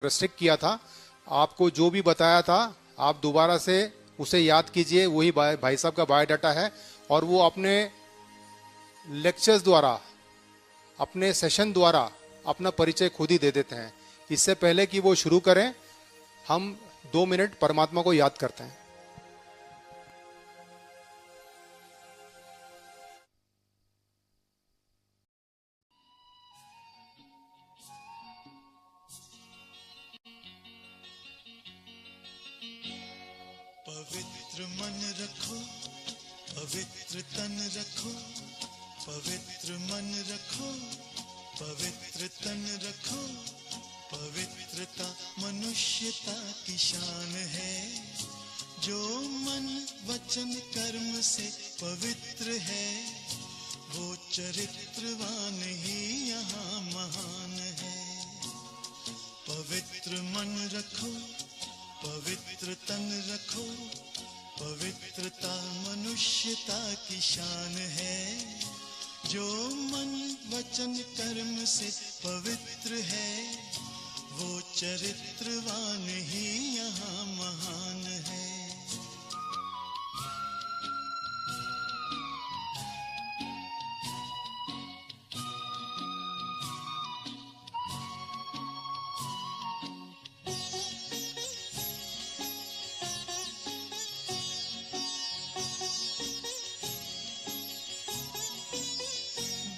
Restrict किया था। आपको जो भी बताया था आप दोबारा से उसे याद कीजिए, वही भाई साहब का बायोडाटा है और वो अपने लेक्चर्स द्वारा, अपने सेशन द्वारा अपना परिचय खुद ही दे देते हैं। इससे पहले कि वो शुरू करें, हम 2 मिनट परमात्मा को याद करते हैं। पवित्र मन रखो, पवित्र तन रखो, पवित्र मन रखो, पवित्र तन रखो। पवित्रता मनुष्यता की शान है। जो मन वचन कर्म से पवित्र है, वो चरित्रवान ही यहाँ महान है। पवित्र मन रखो, पवित्र तन रखो, पवित्रता मनुष्यता की शान है। जो मन वचन कर्म से पवित्र है, वो चरित्रवान ही यहाँ महान है।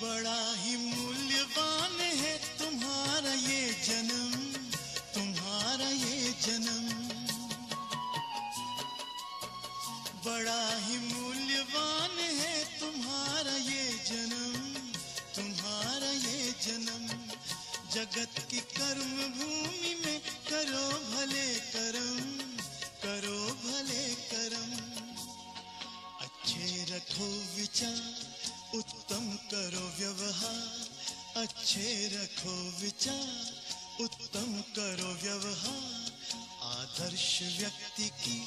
बड़ा ही मूल्यवान है तुम्हारा ये जन्म, तुम्हारा ये जन्म। बड़ा ही मूल्यवान है तुम्हारा ये जन्म, तुम्हारा ये जन्म। जगत की कर्म भूमि में करो भले कर्म, करो भले कर्म। अच्छे रखो विचार, उत्तम करो व्यवहार। अच्छे रखो विचार, उत्तम करो व्यवहार। आदर्श व्यक्ति की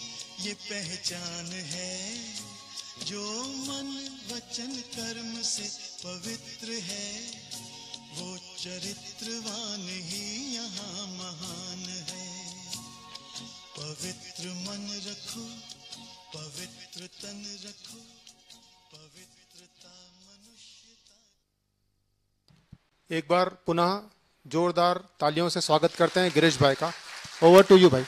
ये पहचान है। जो मन वचन कर्म से पवित्र है, वो चरित्रवान ही यहाँ महान है। पवित्र मन रखो, पवित्र तन रखो, पवित्रता मनुष्यता। एक बार पुनः जोरदार तालियों से स्वागत करते हैं गिरीश भाई का। ओवर टू यू भाई।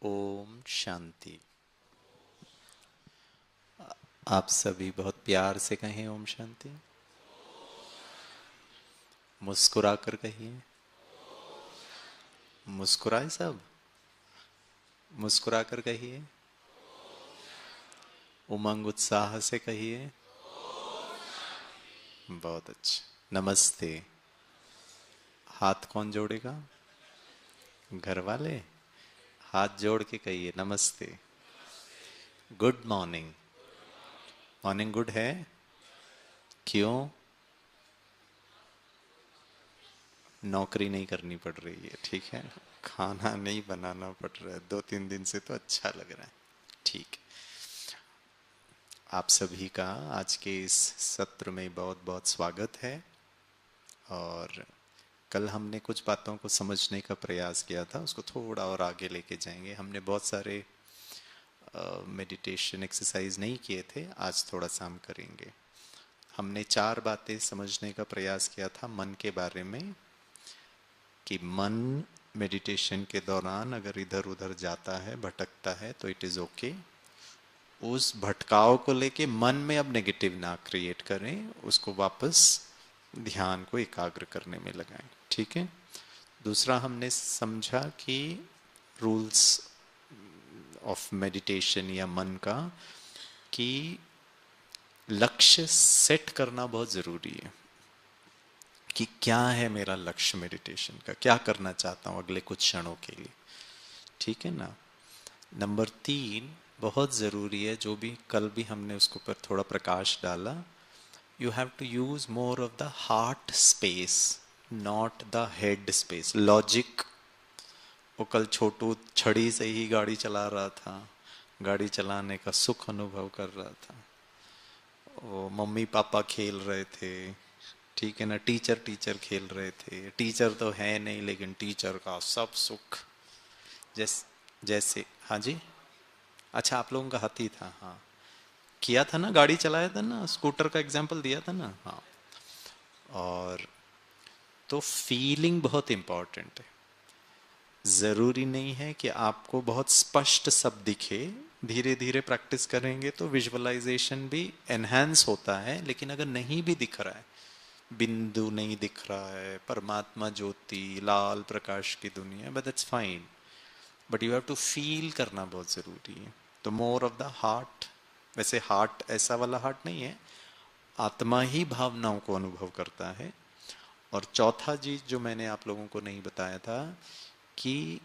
ओम शांति। आप सभी बहुत प्यार से कहें ओम शांति। मुस्कुराकर कहिए। मुस्कुराए सब, मुस्कुराकर कहिए। उमंग उत्साह से कहिए। बहुत अच्छा। नमस्ते। हाथ कौन जोड़ेगा? घर वाले। हाथ जोड़ के कहिए नमस्ते। Good morning. मॉर्निंग गुड है? क्यों? नौकरी नहीं करनी पड़ रही है, ठीक है। खाना नहीं बनाना पड़ रहा है 2-3 दिन से, तो अच्छा लग रहा है। ठीक। आप सभी का आज के इस सत्र में बहुत बहुत स्वागत है। और कल हमने कुछ बातों को समझने का प्रयास किया था, उसको थोड़ा और आगे लेके जाएंगे। हमने बहुत सारे मेडिटेशन एक्सरसाइज नहीं किए थे, आज थोड़ा सा हम करेंगे। हमने 4 बातें समझने का प्रयास किया था मन के बारे में, कि मन मेडिटेशन के दौरान अगर इधर उधर जाता है, भटकता है, तो इट इज़ ओके। उस भटकाव को लेके मन में अब नेगेटिव ना क्रिएट करें, उसको वापस ध्यान को एकाग्र करने में लगाएं, ठीक है। दूसरा हमने समझा कि रूल्स ऑफ मेडिटेशन या मन का, कि लक्ष्य सेट करना बहुत जरूरी है कि क्या है मेरा लक्ष्य मेडिटेशन का, क्या करना चाहता हूं अगले कुछ क्षणों के लिए। ठीक है ना। नंबर 3 बहुत जरूरी है, जो भी कल भी हमने उसके ऊपर थोड़ा प्रकाश डाला, you have to use more of the heart space, not the head space. Logic, वो कल छोटू छड़ी से ही गाड़ी चला रहा था, गाड़ी चलाने का सुख अनुभव कर रहा था, वो मम्मी पापा खेल रहे थे, ठीक है ना, टीचर टीचर खेल रहे थे, टीचर तो है नहीं लेकिन टीचर का सब सुख। जैसे हाँ जी, अच्छा आप लोगों का हाथी था, हाँ किया था ना, गाड़ी चलाया था ना, स्कूटर का एग्जाम्पल दिया था ना, हाँ। और तो फीलिंग बहुत इंपॉर्टेंट है। जरूरी नहीं है कि आपको बहुत स्पष्ट सब दिखे, धीरे धीरे प्रैक्टिस करेंगे तो विजुअलाइजेशन भी एनहांस होता है। लेकिन अगर नहीं भी दिख रहा है, बिंदु नहीं दिख रहा है, परमात्मा ज्योति लाल प्रकाश की दुनिया, but that's fine, but you have to feel करना बहुत जरूरी है। तो मोर ऑफ द हार्ट, वैसे हार्ट ऐसा वाला हार्ट नहीं है, आत्मा ही भावनाओं को अनुभव करता है। और चौथा चीज जो मैंने आप लोगों को नहीं बताया था कि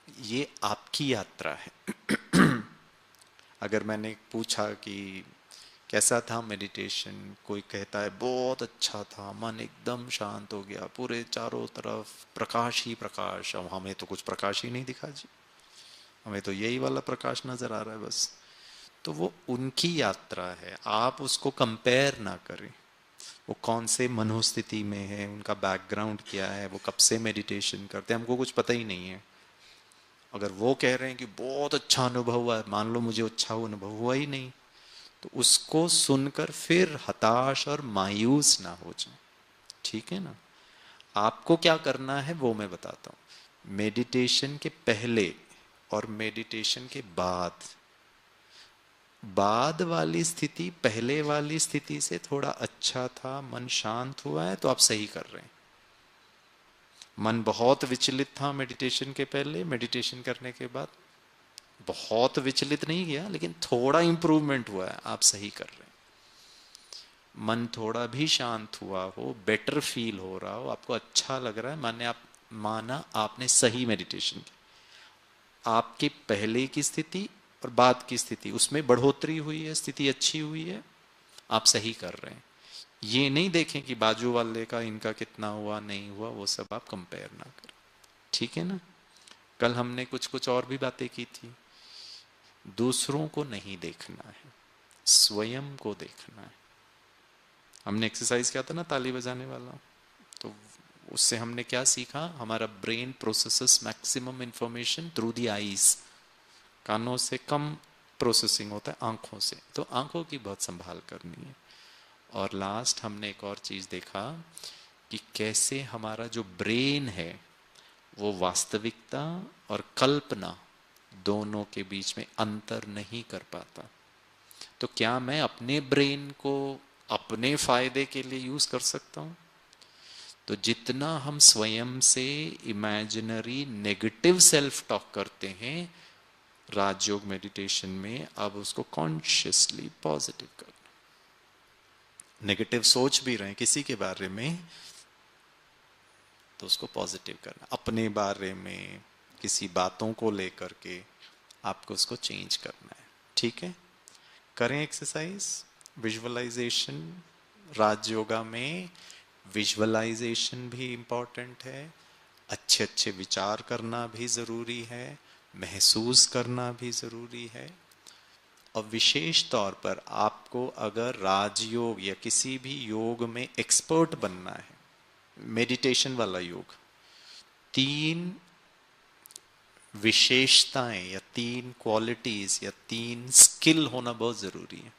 ये आपकी यात्रा है। अगर मैंने पूछा कि कैसा था मेडिटेशन, कोई कहता है बहुत अच्छा था, मन एकदम शांत हो गया, पूरे चारों तरफ प्रकाश ही प्रकाश, अब हमें तो कुछ प्रकाश ही नहीं दिखा जी, हमें तो यही वाला प्रकाश नजर आ रहा है बस। तो वो उनकी यात्रा है, आप उसको कंपेयर ना करें। वो कौन से मनोस्थिति में है, उनका बैकग्राउंड क्या है, वो कब से मेडिटेशन करते हैं, हमको कुछ पता ही नहीं है। अगर वो कह रहे हैं कि बहुत अच्छा अनुभव हुआ है, मान लो मुझे अच्छा अनुभव हुआ ही नहीं, तो उसको सुनकर फिर हताश और मायूस ना हो जाए। ठीक है ना। आपको क्या करना है वो मैं बताता हूं। मेडिटेशन के पहले और मेडिटेशन के बाद, बाद वाली स्थिति पहले वाली स्थिति से थोड़ा अच्छा था, मन शांत हुआ है, तो आप सही कर रहे हैं। मन बहुत विचलित था मेडिटेशन के पहले, मेडिटेशन करने के बाद बहुत विचलित नहीं गया, लेकिन थोड़ा इंप्रूवमेंट हुआ है, आप सही कर रहे हैं। मन थोड़ा भी शांत हुआ हो, बेटर फील हो रहा हो, आपको अच्छा लग रहा है, माना आपने सही मेडिटेशन की। आपकी पहले की स्थिति और बाद की स्थिति, उसमें बढ़ोतरी हुई है, स्थिति अच्छी हुई है, आप सही कर रहे हैं। ये नहीं देखें कि बाजू वाले का इनका कितना हुआ नहीं हुआ, वो सब आप कंपेयर ना करें। ठीक है ना। कल हमने कुछ कुछ और भी बातें की थी। दूसरों को नहीं देखना है, स्वयं को देखना है। हमने एक्सरसाइज किया था ना ताली बजाने वाला, तो उससे हमने क्या सीखा, हमारा brain processes maximum information through the eyes, कानों से कम प्रोसेसिंग होता है आंखों से, तो आंखों की बहुत संभाल करनी है। और लास्ट हमने एक और चीज देखा कि कैसे हमारा जो ब्रेन है वो वास्तविकता और कल्पना दोनों के बीच में अंतर नहीं कर पाता। तो क्या मैं अपने ब्रेन को अपने फायदे के लिए यूज कर सकता हूं? तो जितना हम स्वयं से इमेजिनरी नेगेटिव सेल्फ टॉक करते हैं राजयोग मेडिटेशन में, अब उसको कॉन्शियसली पॉजिटिव करना। नेगेटिव सोच भी रहे हैं किसी के बारे में, तो उसको पॉजिटिव करना। अपने बारे में किसी बातों को लेकर के आपको उसको चेंज करना है। ठीक है, करें एक्सरसाइज विजुअलाइजेशन। राजयोगा में विजुअलाइजेशन भी इंपॉर्टेंट है, अच्छे अच्छे विचार करना भी जरूरी है, महसूस करना भी जरूरी है। और विशेष तौर पर आपको अगर राजयोग या किसी भी योग में एक्सपर्ट बनना है, मेडिटेशन वाला योग, 3 विशेषताएं या 3 क्वालिटीज या 3 स्किल होना बहुत जरूरी है।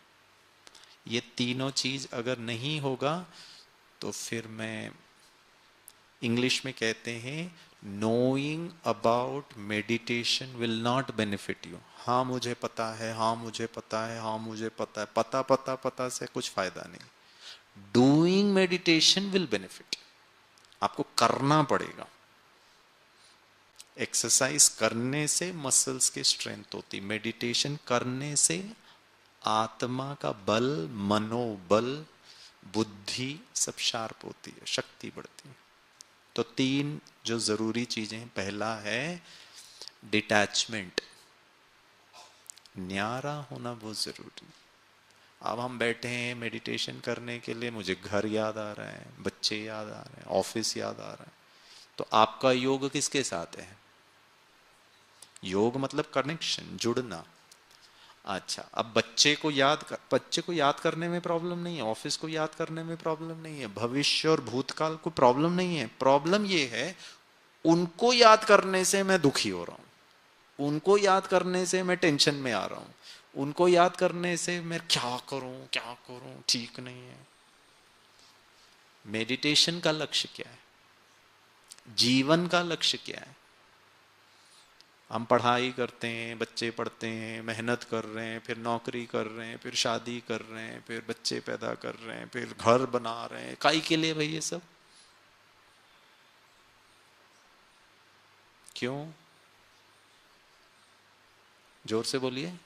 ये तीनों चीज अगर नहीं होगा तो फिर मैं, इंग्लिश में कहते हैं knowing about meditation will not benefit you. हाँ मुझे पता है, हाँ मुझे पता है, हाँ मुझे पता है, पता पता पता से कुछ फायदा नहीं। डूइंग मेडिटेशन विल बेनिफिट, आपको करना पड़ेगा। एक्सरसाइज करने से मसल्स की स्ट्रेंथ होती, मेडिटेशन करने से आत्मा का बल, मनोबल, बुद्धि सब शार्प होती है, शक्ति बढ़ती है। तो 3 जो जरूरी चीजें, पहला है डिटैचमेंट, न्यारा होना बहुत जरूरी। अब हम बैठे हैं मेडिटेशन करने के लिए, मुझे घर याद आ रहा है, बच्चे याद आ रहे हैं, ऑफिस याद आ रहा है, तो आपका योग किसके साथ है? योग मतलब कनेक्शन, जुड़ना। अच्छा, अब बच्चे को याद करने में प्रॉब्लम नहीं है, ऑफिस को याद करने में प्रॉब्लम नहीं है, भविष्य और भूतकाल को प्रॉब्लम नहीं है। प्रॉब्लम ये है उनको याद करने से मैं दुखी हो रहा हूं, उनको याद करने से मैं टेंशन में आ रहा हूं, उनको याद करने से मैं क्या करूं, ठीक नहीं है। मेडिटेशन का लक्ष्य क्या है? जीवन का लक्ष्य क्या है? हम पढ़ाई करते हैं, बच्चे पढ़ते हैं, मेहनत कर रहे हैं, फिर नौकरी कर रहे हैं, फिर शादी कर रहे हैं, फिर बच्चे पैदा कर रहे हैं, फिर घर बना रहे हैं, काई के लिए भाई ये सब? क्यों? जोर से बोलिए।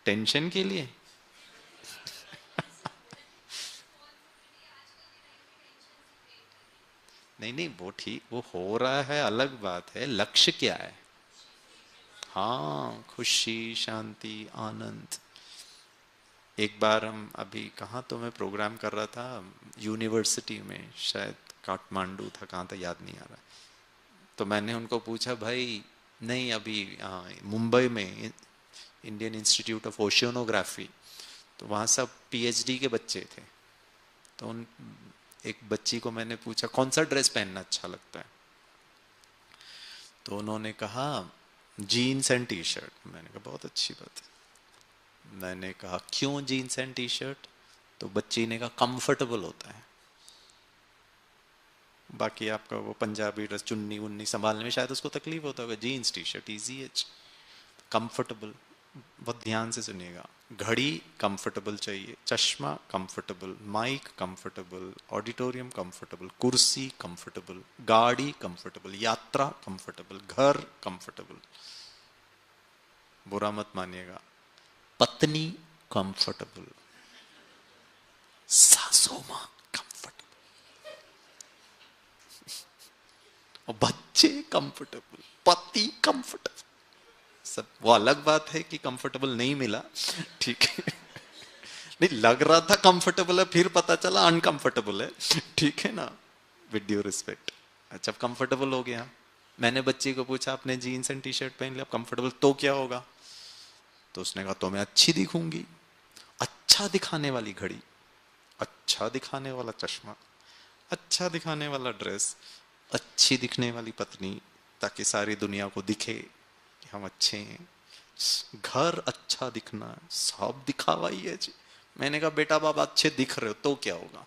टेंशन के लिए? नहीं नहीं, वो ठीक, वो हो रहा है, अलग बात है। लक्ष्य क्या है? हाँ, खुशी, शांति, आनंद। एक बार हम अभी कहाँ, तो मैं प्रोग्राम कर रहा था यूनिवर्सिटी में, शायद काठमांडू था, कहाँ था याद नहीं आ रहा। तो मैंने उनको पूछा, भाई नहीं अभी मुंबई में इंडियन इंस्टीट्यूट ऑफ ओशियोनोग्राफी, तो वहाँ सब पीएचडी के बच्चे थे। तो उन एक बच्ची को मैंने पूछा कौन सा ड्रेस पहनना अच्छा लगता है, तो उन्होंने कहा जीन्स एंड टी शर्ट। मैंने कहा बहुत अच्छी बात है। मैंने कहा क्यों जीन्स एंड टी शर्ट? तो बच्ची ने कहा कंफर्टेबल होता है। बाकी आपका वो पंजाबी ड्रेस, चुन्नी उन्नी संभालने में शायद उसको तकलीफ होता होगा, जीन्स टी शर्ट इजी है, कंफर्टेबल। बहुत ध्यान से सुनिएगा, घड़ी कंफर्टेबल चाहिए, चश्मा comfortable, mic comfortable, auditorium comfortable, कुर्सी कंफर्टेबल, गाड़ी कंफर्टेबल, यात्रा कंफर्टेबल, घर कंफर्टेबल। बुरा मत मानिएगा, पत्नी कंफर्टेबल, सासू मां कंफर्टेबल, और बच्चे कंफर्टेबल, पति कंफर्टेबल। सब वो अलग बात है कि कंफर्टेबल नहीं मिला, ठीक है, नहीं लग रहा था कंफर्टेबल है, फिर पता चला अनकंफर्टेबल है, ठीक है ना, विद ड्यू रिस्पेक्ट। अच्छा, कंफर्टेबल हो गया। मैंने बच्ची को पूछा आपने जीन्स एंड टी शर्ट पहन लिया, कंफर्टेबल, तो क्या होगा? तो उसने कहा तो मैं अच्छी दिखूंगी। अच्छा दिखाने वाली घड़ी, अच्छा दिखाने वाला चश्मा, अच्छा दिखाने वाला ड्रेस, अच्छी दिखने वाली पत्नी, ताकि सारी दुनिया को दिखे कि हम अच्छे हैं। घर अच्छा दिखना, सब दिखावा ही है जी। मैंने कहा बेटा बाबा अच्छे दिख रहे हो तो क्या होगा?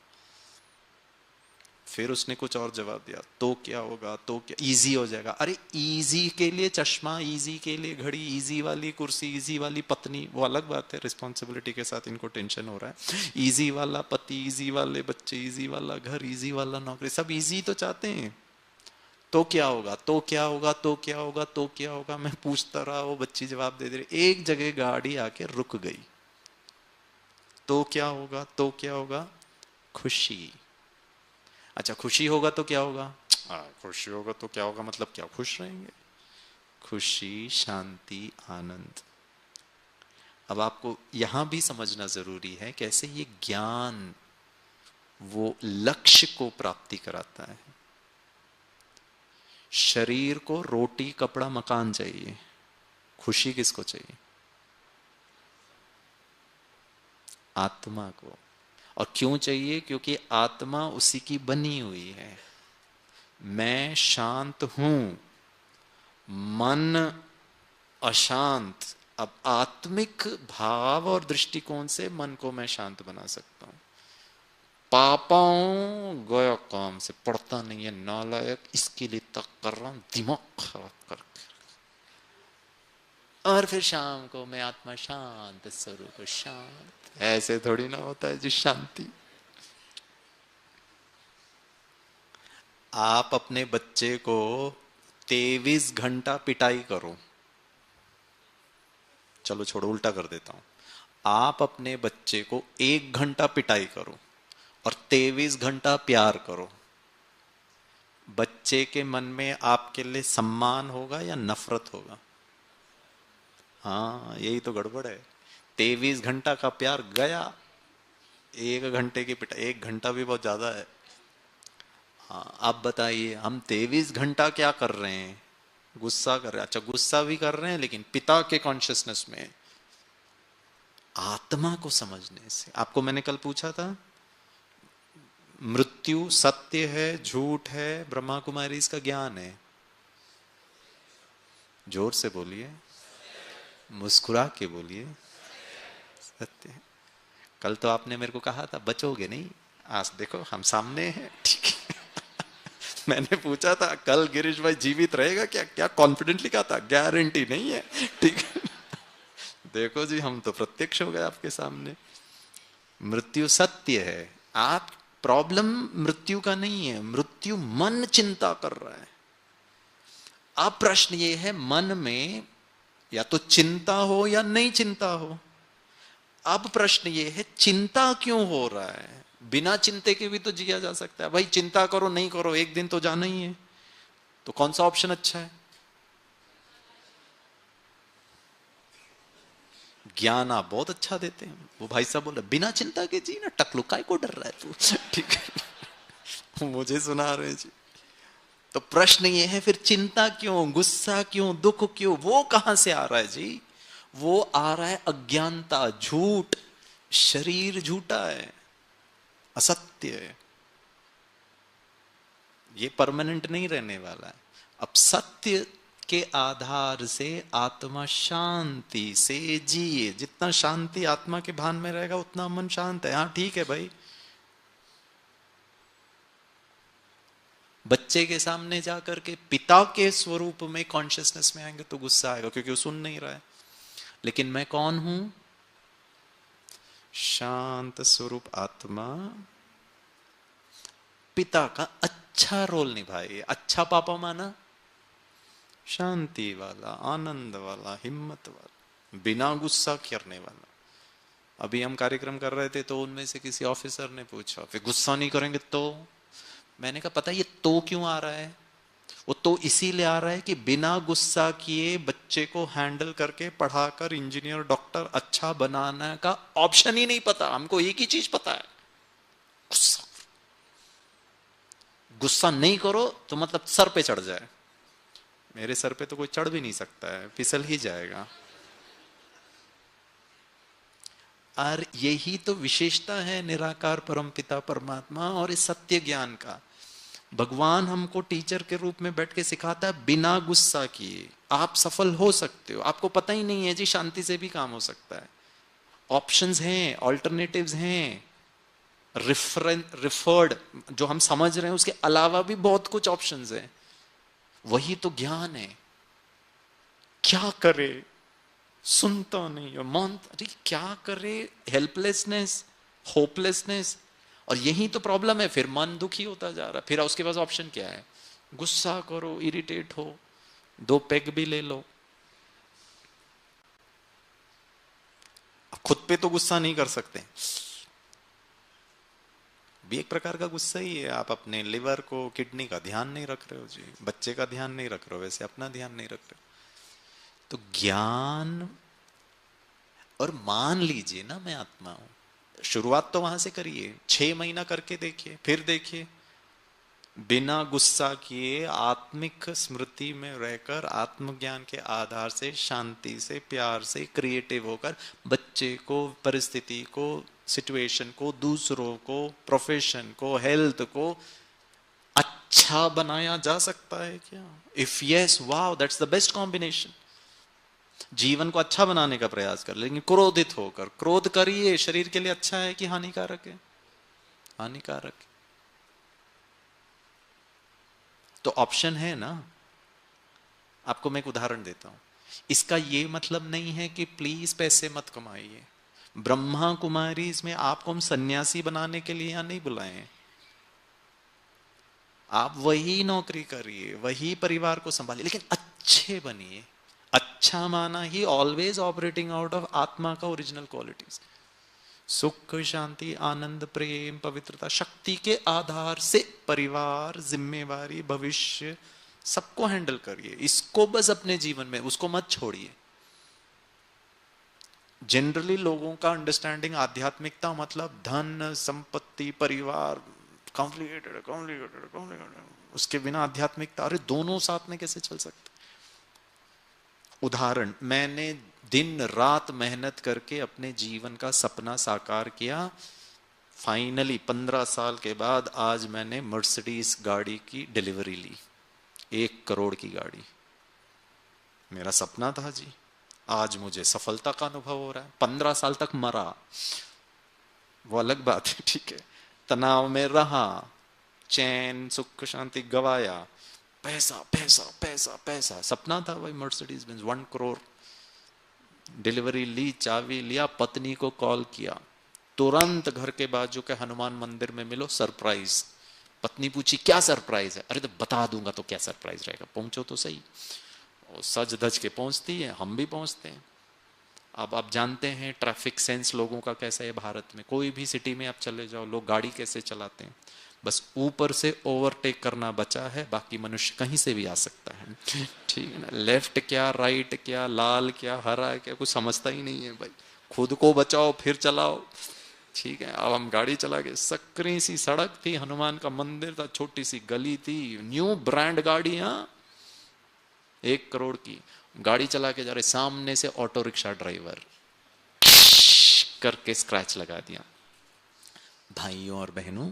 फिर उसने कुछ और जवाब दिया, तो क्या होगा, तो क्या, इजी हो जाएगा। अरे इजी के लिए चश्मा, इजी के लिए घड़ी, इजी वाली कुर्सी, इजी वाली पत्नी, वो अलग बात है, रिस्पॉन्सिबिलिटी के साथ इनको टेंशन हो रहा है। इजी वाला पति, इजी वाले बच्चे, इजी वाला घर, इजी वाला नौकरी, सब इजी तो चाहते हैं। तो क्या होगा, तो क्या होगा, तो क्या होगा, तो क्या होगा, मैं पूछता रहा, वो बच्ची जवाब दे रही। एक जगह गाड़ी आके रुक गई। तो क्या होगा, तो क्या होगा? खुशी। अच्छा, खुशी होगा तो क्या होगा? खुशी होगा तो क्या होगा मतलब क्या, खुश रहेंगे। खुशी, शांति, आनंद। अब आपको यहां भी समझना जरूरी है कैसे ये ज्ञान वो लक्ष्य को प्राप्ति कराता है। शरीर को रोटी कपड़ा मकान चाहिए, खुशी किसको चाहिए? आत्मा को। और क्यों चाहिए? क्योंकि आत्मा उसी की बनी हुई है। मैं शांत हूं, मन अशांत। अब आत्मिक भाव और दृष्टिकोण से मन को मैं शांत बना सकता हूं। पापाओं गया काम से, पढ़ता नहीं है नालायक, इसके लिए तक कर रहा हूं दिमाग खराब करके, और फिर शाम को मैं आत्मा शांत, स्वरूप शांत। ऐसे थोड़ी ना होता है जी शांति। आप अपने बच्चे को 23 घंटा पिटाई करो, चलो छोड़ो उल्टा कर देता हूं, आप अपने बच्चे को 1 घंटा पिटाई करो और 23 घंटा प्यार करो, बच्चे के मन में आपके लिए सम्मान होगा या नफरत होगा? हाँ, यही तो गड़बड़ है। 23 घंटा का प्यार गया, 1 घंटे की पिटाई। 1 घंटा भी बहुत ज्यादा है। हाँ, आप बताइए, हम 23 घंटा क्या कर रहे हैं? गुस्सा कर रहे हैं। अच्छा, गुस्सा भी कर रहे हैं लेकिन पिता के कॉन्शियसनेस में, आत्मा को समझने से। आपको मैंने कल पूछा था, मृत्यु सत्य है झूठ है? ब्रह्मा कुमारी इसका ज्ञान है। जोर से बोलिए, मुस्कुरा के बोलिए, सत्य है। कल तो आपने मेरे को कहा था बचोगे नहीं, आज देखो हम सामने हैं, ठीक है। मैंने पूछा था कल गिरीश भाई जीवित रहेगा क्या? क्या कॉन्फिडेंटली कहा था, गारंटी नहीं है, ठीक है। देखो जी, हम तो प्रत्यक्ष हो गए आपके सामने। मृत्यु सत्य है। आप, प्रॉब्लम मृत्यु का नहीं है, मृत्यु मन चिंता कर रहा है। अब प्रश्न ये है, मन में या तो चिंता हो या नहीं चिंता हो। अब प्रश्न ये है, चिंता क्यों हो रहा है? बिना चिंते के भी तो जिया जा सकता है भाई। चिंता करो नहीं करो, एक दिन तो जाना ही है। तो कौन सा ऑप्शन अच्छा है? ज्ञान आप बहुत अच्छा देते हैं। वो भाई साहब बोले बिना चिंता के जी ना, टकलू काय को डर रहा है तू, ठीक है। मुझे सुना रहे जी। तो प्रश्न ये है, फिर चिंता क्यों, गुस्सा क्यों, दुख क्यों? वो कहां से आ रहा है जी? वो आ रहा है अज्ञानता, झूठ। शरीर झूठा है, असत्य है, ये परमानेंट नहीं रहने वाला है। अब सत्य के आधार से आत्मा शांति से जिए। जितना शांति आत्मा के भान में रहेगा उतना मन शांत है। हाँ ठीक है भाई, बच्चे के सामने जाकर के पिता के स्वरूप में कॉन्शियसनेस में आएंगे तो गुस्सा आएगा, क्योंकि वो सुन नहीं रहा है। लेकिन मैं कौन हूं? शांत स्वरूप आत्मा। पिता का अच्छा रोल निभाइए। अच्छा पापा माना, शांति वाला, आनंद वाला, हिम्मत वाला, बिना गुस्सा करने वाला। अभी हम कार्यक्रम कर रहे थे तो उनमें से किसी ऑफिसर ने पूछा, फिर गुस्सा नहीं करेंगे तो? मैंने कहा पता ये तो क्यों आ रहा है? वो तो इसीलिए आ रहा है कि बिना गुस्सा किए बच्चे को हैंडल करके पढ़ाकर इंजीनियर डॉक्टर अच्छा बनाने का ऑप्शन ही नहीं पता। हमको एक ही चीज पता है, गुस्सा। गुस्सा नहीं करो तो मतलब सर पे चढ़ जाए। मेरे सर पे तो कोई चढ़ भी नहीं सकता है, फिसल ही जाएगा। और यही तो विशेषता है निराकार परमपिता परमात्मा और इस सत्य ज्ञान का। भगवान हमको टीचर के रूप में बैठ के सिखाता है, बिना गुस्सा किए आप सफल हो सकते हो। आपको पता ही नहीं है जी, शांति से भी काम हो सकता है। ऑप्शंस हैं, ऑल्टरनेटिव्स हैं, रिफर्ड जो हम समझ रहे हैं उसके अलावा भी बहुत कुछ ऑप्शंस हैं। वही तो ज्ञान है। क्या करे, सुनता नहीं और मौन, अरे क्या करे, हेल्पलेसनेस, होपलेसनेस। और यही तो प्रॉब्लम है। फिर मन दुखी होता जा रहा है। फिर उसके पास ऑप्शन क्या है? गुस्सा करो, इरिटेट हो, 2 पेग भी ले लो। खुद पे तो गुस्सा नहीं कर सकते, भी एक प्रकार का गुस्सा ही है। आप अपने लिवर को, किडनी का ध्यान नहीं रख रहे हो जी, बच्चे का ध्यान नहीं रख रहे हो, वैसे अपना ध्यान नहीं रख रहे हो। तो ज्ञान, और मान लीजिए ना मैं आत्मा हूं, शुरुआत तो वहां से करिए, 6 महीना करके देखिए, फिर देखिए बिना गुस्सा किए आत्मिक स्मृति में रहकर आत्मज्ञान के आधार से शांति से प्यार से क्रिएटिव होकर बच्चे को, परिस्थिति को, सिचुएशन को, दूसरों को, प्रोफेशन को, हेल्थ को अच्छा बनाया जा सकता है क्या? If yes, wow, that's the best combination. जीवन को अच्छा बनाने का प्रयास कर, लेकिन क्रोधित होकर, क्रोध करिए, शरीर के लिए अच्छा है कि हानिकारक है? हानिकारक है। तो ऑप्शन है ना। आपको मैं एक उदाहरण देता हूं। इसका यह मतलब नहीं है कि प्लीज पैसे मत कमाइए। ब्रह्मा कुमारी इसमें आपको हम सन्यासी बनाने के लिए यहां नहीं बुलाए हैं। आप वही नौकरी करिए, वही परिवार को संभालिए, लेकिन अच्छे बनिए। अच्छा माना ही ऑलवेज ऑपरेटिंग आउट ऑफ आत्मा का ओरिजिनल क्वालिटीज, सुख, शांति, आनंद, प्रेम, पवित्रता, शक्ति के आधार से परिवार, जिम्मेवारी, भविष्य सबको हैंडल करिए। इसको बस अपने जीवन में, उसको मत छोड़िए। जनरली लोगों का अंडरस्टैंडिंग आध्यात्मिकता मतलब धन, संपत्ति, परिवार, कॉम्प्लिकेटेड कॉम्प्लिकेटेड कॉम्प्लिकेटेड, उसके बिना आध्यात्मिकता, अरे दोनों साथ में कैसे चल सकते। उदाहरण, मैंने दिन रात मेहनत करके अपने जीवन का सपना साकार किया। फाइनली 15 साल के बाद आज मैंने मर्सिडीज गाड़ी की डिलीवरी ली, 1 करोड़ की गाड़ी। मेरा सपना था जी, आज मुझे सफलता का अनुभव हो रहा है। 15 साल तक मरा, वो अलग बात है, ठीक है, तनाव में रहा, चैन, सुख, शांति गवाया, पैसा पैसा पैसा पैसा, सपना था भाई मर्सिडीज बेंज 1 करोड़। डिलीवरी ली, चाबी लिया, पत्नी को कॉल किया, तुरंत घर के बाजू के हनुमान मंदिर में मिलो, सरप्राइज। पत्नी पूछी क्या सरप्राइज है? अरे तो बता दूंगा तो क्या सरप्राइज रहेगा, पहुंचो तो सही। सज धज के पहुंचती है, हम भी पहुंचते हैं। अब आप जानते हैं ट्रैफिक सेंस लोगों का कैसा है भारत में। कोई भी सिटी में आप चले जाओ, लोग गाड़ी कैसे चलाते हैं, बस ऊपर से ओवरटेक करना बचा है, बाकी मनुष्य कहीं से भी आ सकता है, ठीक है ना। लेफ्ट क्या, राइट क्या, लाल क्या, हरा क्या, कुछ समझता ही नहीं है भाई। खुद को बचाओ फिर चलाओ, ठीक है। अब हम गाड़ी चला के, सकरी सी सड़क थी, हनुमान का मंदिर था, छोटी सी गली थी, न्यू ब्रांड गाड़ी, हाँ 1 करोड़ की गाड़ी चला के जा रहे, सामने से ऑटो रिक्शा ड्राइवर करके स्क्रैच लगा दिया। भाइयों और बहनों,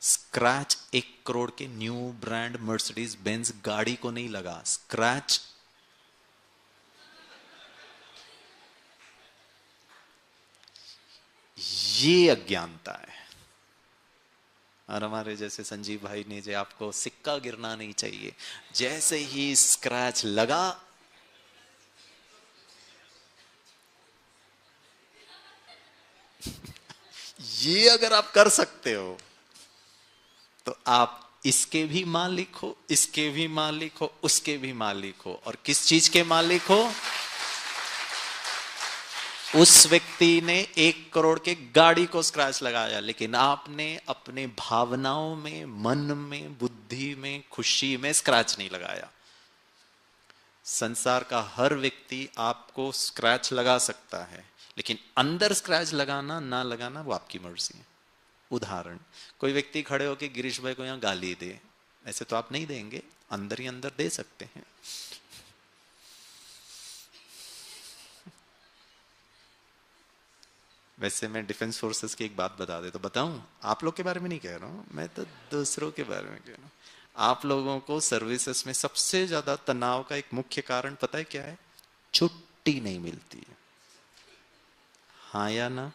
स्क्रैच 1 करोड़ के न्यू ब्रांड मर्सिडीज बेंज गाड़ी को नहीं लगा, स्क्रैच ये अज्ञानता है। और हमारे जैसे संजीव भाई ने जो आपको सिक्का गिरना नहीं चाहिए, जैसे ही स्क्रैच लगा ये अगर आप कर सकते हो तो आप इसके भी मालिक हो, इसके भी मालिक हो, उसके भी मालिक हो। और किस चीज के मालिक हो? उस व्यक्ति ने 1 करोड़ के गाड़ी को स्क्रैच लगाया, लेकिन आपने अपने भावनाओं में, मन में, बुद्धि में, खुशी में स्क्रैच नहीं लगाया। संसार का हर व्यक्ति आपको स्क्रैच लगा सकता है, लेकिन अंदर स्क्रैच लगाना ना लगाना वो आपकी मर्जी है। उदाहरण, कोई व्यक्ति खड़े होकर गिरीश भाई को यहां गाली दे, ऐसे तो आप नहीं देंगे, अंदर ही अंदर दे सकते हैं। वैसे मैं डिफेंस फोर्सेस की एक बात बता दे तो बताऊं, आप लोग के बारे में नहीं कह रहा हूं मैं, तो दूसरों के बारे में कह रहा हूं। आप लोगों को सर्विसेज में सबसे ज्यादा तनाव का एक मुख्य कारण पता है क्या है? छुट्टी नहीं मिलती है, हाँ या ना?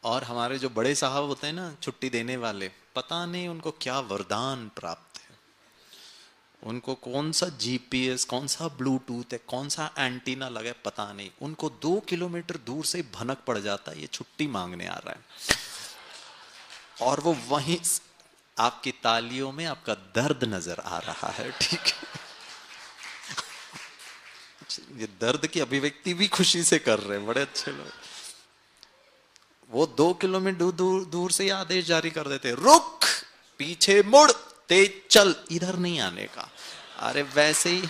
और हमारे जो बड़े साहब होते हैं ना छुट्टी देने वाले, पता नहीं उनको क्या वरदान प्राप्त है, उनको कौन सा जीपीएस, कौन सा ब्लूटूथ है, कौन सा एंटीना लगा है, पता नहीं। उनको 2 किलोमीटर दूर से भनक पड़ जाता है ये छुट्टी मांगने आ रहा है, और वो वहीं आपकी तालियों में आपका दर्द नजर आ रहा है, ठीक है। ये दर्द की अभिव्यक्ति भी खुशी से कर रहे हैं, बड़े अच्छे लोग। वो 2 किलोमीटर दूर से आदेश जारी कर देते, रुक, पीछे मुड़, तेज चल, इधर नहीं आने का। अरे वैसे ही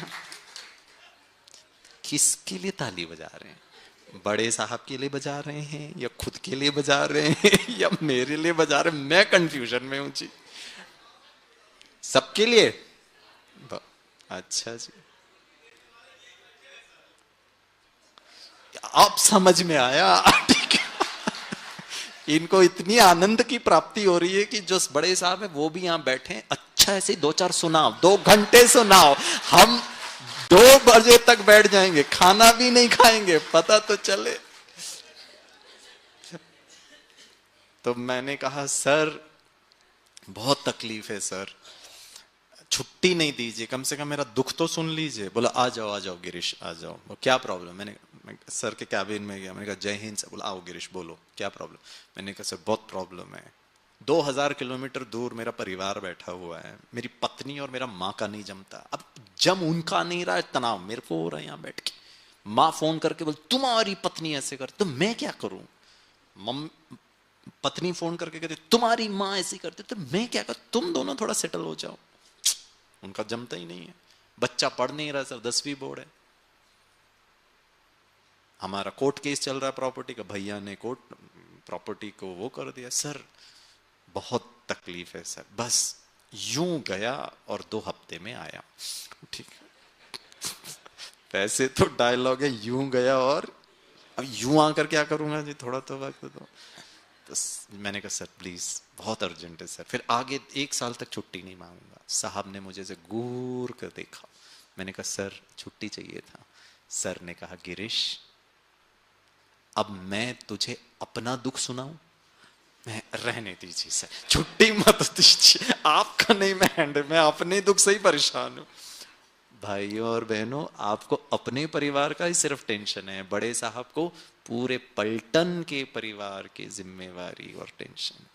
किसके लिए ताली बजा रहे हैं? बड़े साहब के लिए बजा रहे हैं या खुद के लिए बजा रहे हैं या मेरे लिए बजा रहे हैं? मैं कंफ्यूजन में हूं जी। सबके लिए? अच्छा जी, अब समझ में आया, ठीक है। इनको इतनी आनंद की प्राप्ति हो रही है कि जो बड़े साहब है वो भी यहां बैठे, अच्छा ऐसे 2-4 सुनाओ, 2 घंटे सुनाओ, हम 2 बजे तक बैठ जाएंगे, खाना भी नहीं खाएंगे, पता तो चले। तो मैंने कहा सर बहुत तकलीफ है सर, छुट्टी नहीं दीजिए, कम से कम मेरा दुख तो सुन लीजिए। बोला आ जाओ गिरीश आ जाओ। वो क्या प्रॉब्लम? मैं सर के कैबिन में गया, मैंने कहा जय हिंद सर। बोला आओ गिरीश बोलो क्या प्रॉब्लम? मैंने कहा सर बहुत प्रॉब्लम है, 2000 किलोमीटर दूर मेरा परिवार बैठा हुआ है, मेरी पत्नी और मेरा माँ का नहीं जमता। अब जम उनका नहीं रहा है, तनाव मेरे को हो रहा है यहाँ बैठ के। माँ फोन करके बोल तुम्हारी पत्नी ऐसे कर, तो मैं क्या करूं? पत्नी फोन करके कहती तुम्हारी माँ ऐसी करती, तो मैं क्या करूं? तुम दोनों थोड़ा सेटल हो जाओ। उनका जमता ही नहीं है। बच्चा पढ़ नहीं रहा सर, 10वीं बोर्ड है। हमारा कोर्ट केस चल रहा है प्रॉपर्टी का, भैया ने कोर्ट प्रॉपर्टी को वो कर दिया। सर बहुत तकलीफ है सर, बस यूं गया और 2 हफ्ते में आया। ठीक है, पैसे तो डायलॉग है, यूं गया और अब यूं आकर क्या करूंगा जी, थोड़ा तो वक्त दो। तो मैंने कहा सर प्लीज बहुत अर्जेंट है सर, फिर आगे 1 साल तक छुट्टी नहीं मांगूंगा। साहब ने मुझे से घूर कर देखा। मैंने कहा सर छुट्टी चाहिए था। सर ने कहा गिरीश अब मैं तुझे अपना दुख सुनाऊं? मैं रहने दीजिए सर, छुट्टी मत दीजिए, आपका नहीं मैं हैंडल, मैं अपने दुख से ही परेशान हूं। भाइयों और बहनों, आपको अपने परिवार का ही सिर्फ टेंशन है, बड़े साहब को पूरे पलटन के परिवार की जिम्मेवारी और टेंशन।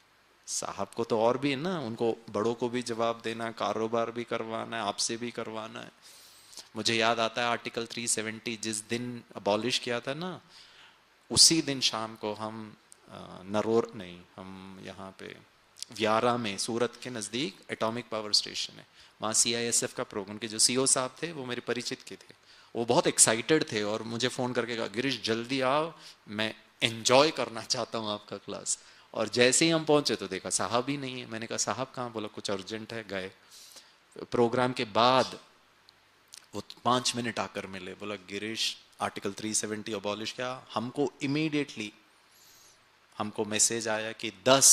साहब को तो और भी है ना, उनको बड़ों को भी जवाब देना, कारोबार भी करवाना है, आपसे भी करवाना है। मुझे याद आता है आर्टिकल 370 जिस दिन अबॉलिश किया था ना, उसी दिन शाम को हम नरोर नहीं, हम यहाँ पे व्यारा में, सूरत के नज़दीक एटॉमिक पावर स्टेशन है, वहाँ CISF का प्रोग्राम के जो CEO साहब थे वो मेरे परिचित के थे। वो बहुत एक्साइटेड थे और मुझे फ़ोन करके कहा गिरीश जल्दी आओ, मैं एंजॉय करना चाहता हूँ आपका क्लास। और जैसे ही हम पहुँचे तो देखा साहब ही नहीं है। मैंने कहा साहब कहाँ? बोला कुछ अर्जेंट है, गए। प्रोग्राम के बाद वो 5 मिनट आकर मिले, बोला गिरीश आर्टिकल 370 अबॉलिश किया, हमको इमीडिएटली हमको मैसेज आया कि 10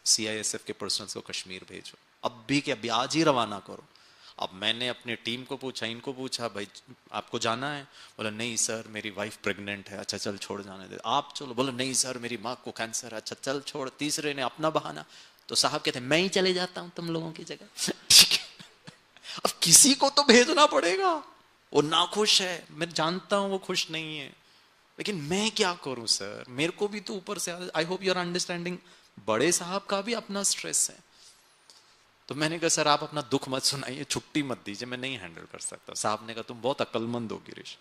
CISF के पर्सनल्स को कश्मीर भेजो, अब भी क्या, अभी आज ही रवाना करो। अब मैंने अपने टीम को पूछा, इनको पूछा भाई आपको जाना है? बोला नहीं सर मेरी वाइफ प्रेग्नेंट है। अच्छा चल छोड़ जाने दे, आप चलो। बोला नहीं सर मेरी माँ को कैंसर है। अच्छा चल छोड़। तीसरे ने अपना बहाना। तो साहब कहते मैं ही चले जाता हूँ तुम लोगों की जगह। ठीक है, अब किसी को तो भेजना पड़ेगा। वो नाखुश है, मैं जानता हूं वो खुश नहीं है, लेकिन मैं क्या करूं सर, मेरे को भी तो ऊपर से, I hope you are understanding, बड़े साहब का भी अपना स्ट्रेस है। तो मैंने कहा सर आप अपना दुख मत सुनाइए, छुट्टी मत दीजिए, मैं नहीं हैंडल कर सकता। साहब ने कहा तुम बहुत अक्लमंद हो गिरीश,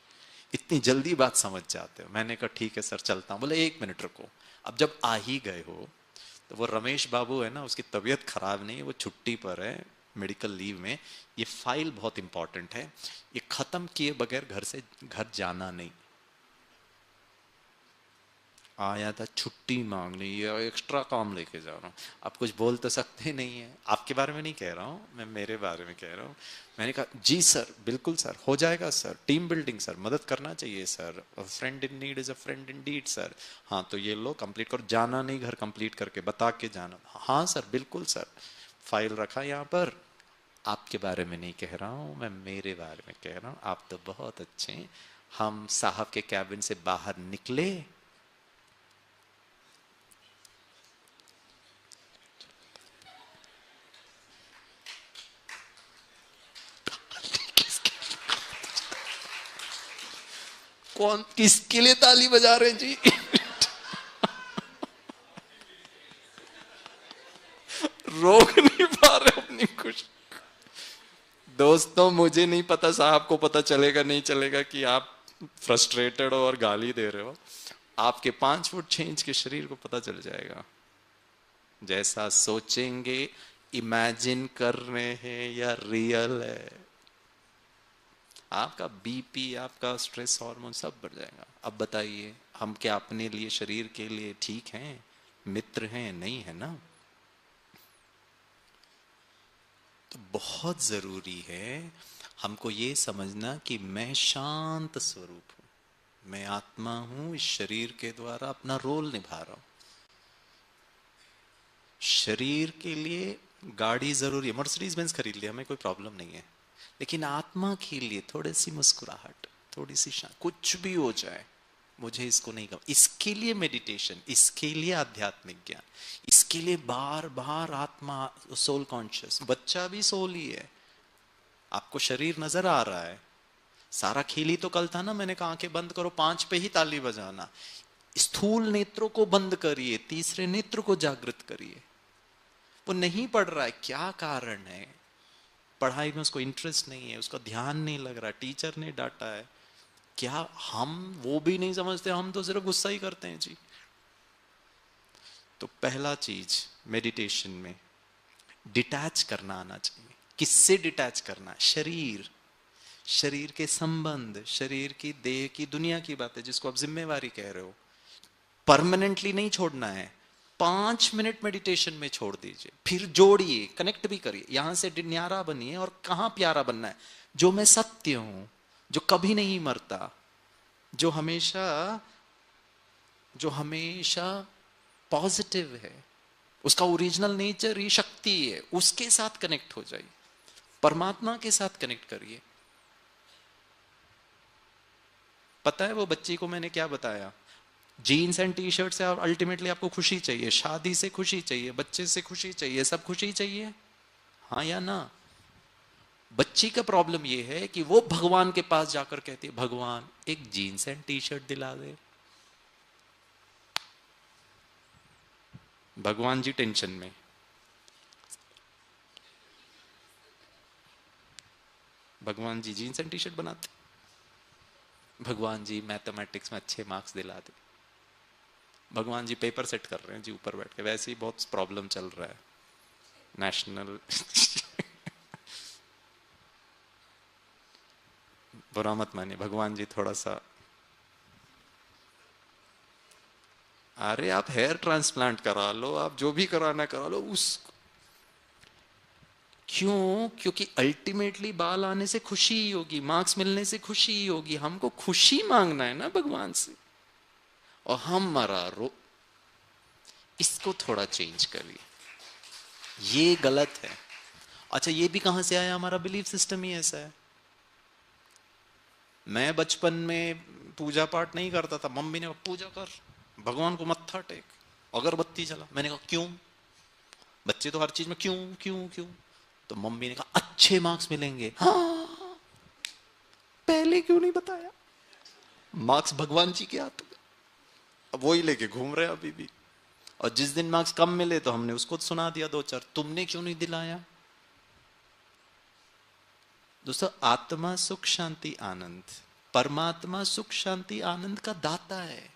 इतनी जल्दी बात समझ जाते हो। मैंने कहा ठीक है सर चलता हूँ। बोले 1 मिनट रुको। अब जब आ ही गए हो तो वो रमेश बाबू है ना, उसकी तबीयत खराब नहीं है, वो छुट्टी पर है, मेडिकल लीव में। ये फाइल बहुत इंपॉर्टेंट है, ये खत्म किए बगैर घर जाना नहीं। आया था छुट्टी मांगने, ये एक्स्ट्रा काम लेके जा रहा हूँ। आप कुछ बोल तो सकते नहीं है, आपके बारे में नहीं कह रहा हूँ मैं, मेरे बारे में कह रहा हूँ। मैंने कहा जी सर बिल्कुल सर हो जाएगा सर, टीम बिल्डिंग सर, मदद करना चाहिए sir, friend in need is a friend in deed sir. हाँ तो ये लो कंप्लीट करो, जाना नहीं, घर कंप्लीट करके बता के जाना। हाँ सर बिल्कुल सर। फाइल रखा यहाँ पर, आपके बारे में नहीं कह रहा हूँ मैं, मेरे बारे में कह रहा हूँ, आप तो बहुत अच्छे हैं। हम साहब के कैबिन से बाहर निकले, कौन किसके लिए ताली बजा रहे हैं जी? रोक नहीं पा रहे अपनी खुशी। दोस्तों मुझे नहीं पता साहब को पता चलेगा नहीं चलेगा कि आप फ्रस्ट्रेटेड हो और गाली दे रहे हो, आपके 5 फुट 6 इंच के शरीर को पता चल जाएगा। जैसा सोचेंगे, इमेजिन कर रहे हैं या रियल है, आपका बीपी, आपका स्ट्रेस हार्मोन सब बढ़ जाएगा। अब बताइए हम क्या अपने लिए, शरीर के लिए ठीक हैं, मित्र हैं? नहीं है ना। तो बहुत जरूरी है हमको ये समझना कि मैं शांत स्वरूप हूं, मैं आत्मा हूं, इस शरीर के द्वारा अपना रोल निभा रहा हूं। शरीर के लिए गाड़ी जरूरी है, मर्सिडीज बेंज खरीद लिया, हमें कोई प्रॉब्लम नहीं है, लेकिन आत्मा के लिए थोड़ी सी मुस्कुराहट, थोड़ी सी शांति, कुछ भी हो जाए मुझे इसको नहीं करना। इसके लिए मेडिटेशन, इसके लिए आध्यात्मिक ज्ञान, इसके लिए बार बार आत्मा, सोल कॉन्शियस। बच्चा भी सोल ही है, आपको शरीर नजर आ रहा है, सारा खेल ही तो कल था ना, मैंने कहा आंखें बंद करो, 5 पे ही ताली बजाना। स्थूल नेत्रों को बंद करिए, तीसरे नेत्र को जागृत करिए। वो नहीं पढ़ रहा है, क्या कारण है? पढ़ाई में उसको इंटरेस्ट नहीं है, उसका ध्यान नहीं लग रहा, टीचर ने डांटा है, क्या हम वो भी नहीं समझते? हम तो सिर्फ गुस्सा ही करते हैं जी। तो पहला चीज मेडिटेशन में डिटैच करना आना चाहिए। किससे डिटैच करना है? शरीर, शरीर के संबंध, शरीर की, देह की, दुनिया की बातें जिसको आप जिम्मेवारी कह रहे हो, परमानेंटली नहीं छोड़ना है। 5 मिनट मेडिटेशन में छोड़ दीजिए, फिर जोड़िए, कनेक्ट भी करिए। यहां से न्यारा बनिए। और कहां प्यारा बनना है? जो मैं सत्य हूं, जो कभी नहीं मरता, जो हमेशा पॉजिटिव है, उसका ओरिजिनल नेचर ही शक्ति है, उसके साथ कनेक्ट हो जाइए, परमात्मा के साथ कनेक्ट करिए। पता है वो बच्ची को मैंने क्या बताया? जीन्स एंड टी शर्ट से अल्टीमेटली आपको खुशी चाहिए, शादी से खुशी चाहिए, बच्चे से खुशी चाहिए, सब खुशी चाहिए, हाँ या ना? बच्ची का प्रॉब्लम ये है कि वो भगवान के पास जाकर कहती है, भगवान एक जीन्स एंड टी शर्ट दिला दे। भगवान जी टेंशन में। भगवान जी जीन्स एंड टी शर्ट बनाते, भगवान जी मैथमेटिक्स में अच्छे मार्क्स दिला दे, भगवान जी पेपर सेट कर रहे हैं जी ऊपर बैठ के, वैसे ही बहुत प्रॉब्लम चल रहा है नेशनल बुरा मत मानिए, भगवान जी थोड़ा सा, अरे आप हेयर ट्रांसप्लांट करा लो, आप जो भी कराना करा लो, उस क्यों? क्योंकि अल्टीमेटली बाल आने से खुशी ही होगी, मार्क्स मिलने से खुशी ही होगी। हमको खुशी मांगना है ना भगवान से, और हम मरा रो। इसको थोड़ा चेंज करिए, ये गलत है। अच्छा, ये भी कहां से आया? हमारा बिलीफ सिस्टम ही ऐसा है। मैं बचपन में पूजा पाठ नहीं करता था, मम्मी ने कहा पूजा कर, भगवान को मत्था टेक, अगरबत्ती जला। मैंने कहा क्यों? बच्चे तो हर चीज में क्यों क्यों क्यों। तो मम्मी ने कहा अच्छे मार्क्स मिलेंगे। हाँ, पहले क्यों नहीं बताया? मार्क्स भगवान जी के हाथ में, अब वही लेके घूम रहे अभी भी। और जिस दिन मार्क्स कम मिले तो हमने उसको सुना दिया 2-4, तुमने क्यों नहीं दिलाया? दोस्तों, आत्मा सुख शांति आनंद, परमात्मा सुख शांति आनंद का दाता है।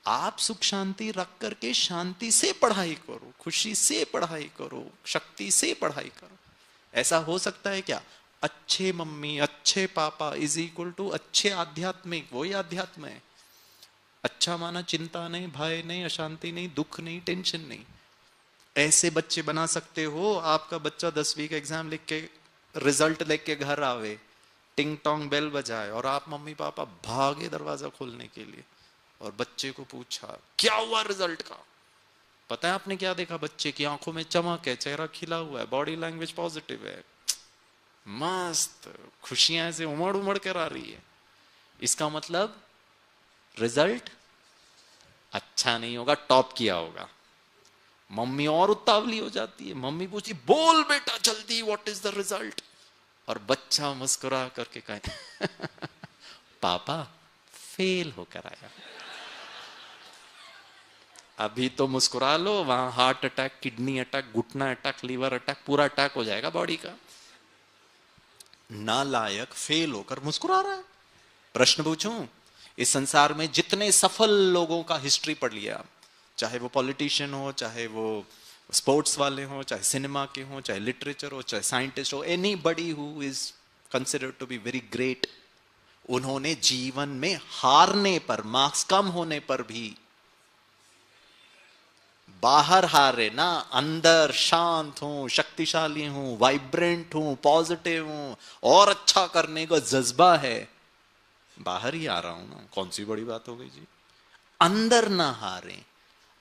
आप सुख शांति रख करके शांति से पढ़ाई करो, खुशी से पढ़ाई करो, शक्ति से पढ़ाई करो। ऐसा हो सकता है क्या? अच्छे मम्मी, अच्छे पापा इज इक्वल टू अच्छे आध्यात्मिक, वही आध्यात्म है। अच्छा माना चिंता नहीं, भय नहीं, अशांति नहीं, दुख नहीं, टेंशन नहीं। ऐसे बच्चे बना सकते हो। आपका बच्चा 10वीं का एग्जाम लिख के, रिजल्ट लेके के घर आवे, टिंग टोंग बेल बजाए, और आप मम्मी पापा भागे दरवाजा खोलने के लिए, और बच्चे को पूछा क्या हुआ रिजल्ट का? पता है आपने क्या देखा? बच्चे की आंखों में चमक है, चेहरा खिला हुआ है, बॉडी लैंग्वेज पॉजिटिव है, मस्त खुशियां ऐसे उमड़ उमड़ कर आ रही है। इसका मतलब रिजल्ट अच्छा नहीं होगा, टॉप किया होगा। मम्मी और उतावली हो जाती है, मम्मी पूछती बोल बेटा जल्दी व्हाट इज द रिजल्ट, और बच्चा मुस्कुरा करके कहे पापा फेल होकर आया। अभी तो मुस्कुरा लो, वहां हार्ट अटैक, किडनी अटैक, घुटना अटैक, लीवर अटैक, पूरा अटैक हो जाएगा बॉडी का। नालायक फेल होकर मुस्कुरा रहा है। प्रश्न पूछूं, इस संसार में जितने सफल लोगों का हिस्ट्री पढ़ लिया, चाहे वो पॉलिटिशियन हो, चाहे वो स्पोर्ट्स वाले हो, चाहे सिनेमा के हो, चाहे लिटरेचर हो, चाहे साइंटिस्ट हो, anybody who is considered to be very great, उन्होंने जीवन में हारने पर, मार्क्स कम होने पर भी, बाहर हारे ना, अंदर शांत हूं, शक्तिशाली हूं, वाइब्रेंट हूं, पॉजिटिव हूं, और अच्छा करने का जज्बा है, बाहर ही आ रहा हूं ना, कौन सी बड़ी बात हो गई जी। अंदर ना हारे।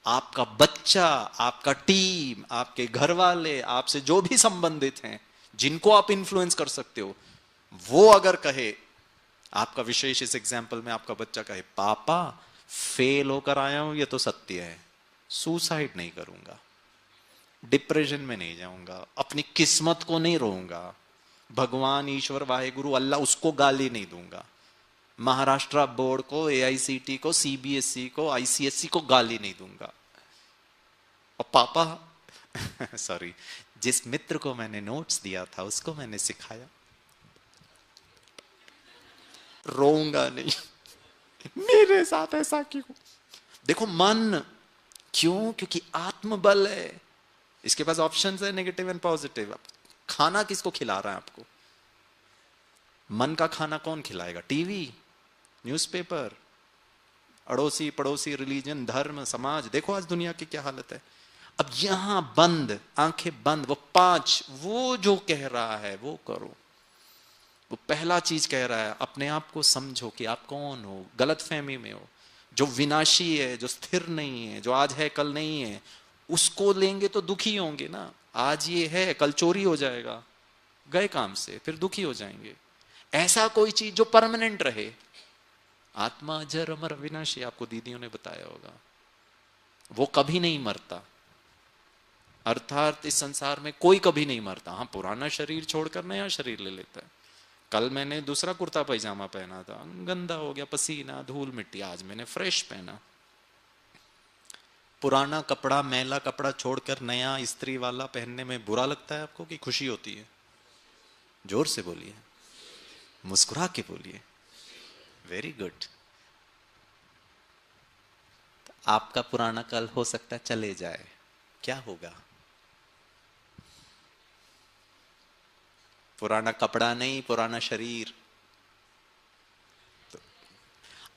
आपका बच्चा, आपका टीम, आपके घर वाले, आपसे जो भी संबंधित हैं, जिनको आप इन्फ्लुएंस कर सकते हो, वो अगर कहे, आपका विशेष इस एग्जाम्पल में आपका बच्चा कहे पापा फेल होकर आया हूं, ये तो सत्य है, सुसाइड नहीं करूंगा, डिप्रेशन में नहीं जाऊंगा, अपनी किस्मत को नहीं रोऊंगा, भगवान, ईश्वर, वाहेगुरु, अल्लाह, उसको गाली नहीं दूंगा, महाराष्ट्र बोर्ड को, एआईसीटी को, सीबीएसई को, आईसीएसई को गाली नहीं दूंगा। और पापा सॉरी, जिस मित्र को मैंने नोट्स दिया था उसको मैंने सिखाया। रोऊंगा नहीं। मेरे साथ ऐसा क्यों? देखो मन, क्यों? क्योंकि आत्मबल है, इसके पास ऑप्शंस है नेगेटिव एंड पॉजिटिव। खाना किसको खिला रहा है आपको? मन का खाना कौन खिलाएगा? टीवी, न्यूज़पेपर, अड़ोसी पड़ोसी, रिलीजन, धर्म, समाज। देखो आज दुनिया की क्या हालत है। अब यहां बंद, आंखें बंद, वो 5, वो जो कह रहा है वो करो। वो पहला चीज कह रहा है, अपने आप को समझो कि आप कौन हो। गलत फहमी में हो, जो विनाशी है, जो स्थिर नहीं है, जो आज है कल नहीं है, उसको लेंगे तो दुखी होंगे ना। आज ये है, कल चोरी हो जाएगा, गए काम से, फिर दुखी हो जाएंगे। ऐसा कोई चीज जो परमानेंट रहे। आत्मा अजर अमर अविनाशी, आपको दीदियों ने बताया होगा, वो कभी नहीं मरता। अर्थात इस संसार में कोई कभी नहीं मरता। हाँ, पुराना शरीर छोड़कर नया शरीर ले लेता है। कल मैंने दूसरा कुर्ता पैजामा पहना था, गंदा हो गया, पसीना धूल मिट्टी, आज मैंने फ्रेश पहना। पुराना कपड़ा, मैला कपड़ा छोड़कर नया इस्त्री वाला पहनने में बुरा लगता है आपको कि खुशी होती है? जोर से बोलिए, मुस्कुरा के बोलिए। Very good. आपका पुराना कल हो सकता है चले जाए, क्या होगा? पुराना कपड़ा नहीं, पुराना शरीर। तो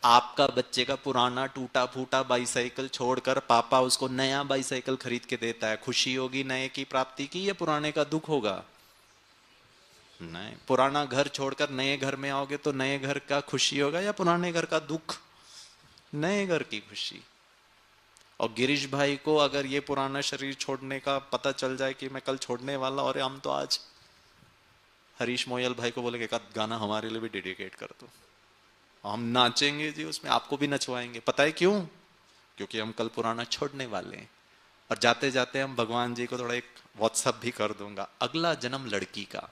आपका बच्चे का पुराना टूटा फूटा बाइसाइकिल छोड़कर पापा उसको नया बाइसाइकिल खरीद के देता है, खुशी होगी नए की प्राप्ति की या पुराने का दुख होगा? नहीं। पुराना घर छोड़कर नए घर में आओगे तो नए घर का खुशी होगा या पुराने घर का दुख? नए घर की खुशी। और गिरीश भाई को अगर ये पुराना शरीर छोड़ने का पता चल जाए कि मैं कल छोड़ने वाला, और हम तो आज हरीश मोयल भाई को बोलेंगे एक गाना हमारे लिए भी डेडिकेट कर दो, हम नाचेंगे जी उसमें, आपको भी नचवाएंगे। पता है क्यों? क्योंकि हम कल पुराना छोड़ने वाले हैं। और जाते जाते हम भगवान जी को थोड़ा एक व्हाट्सएप भी कर दूंगा, अगला जन्म लड़की का।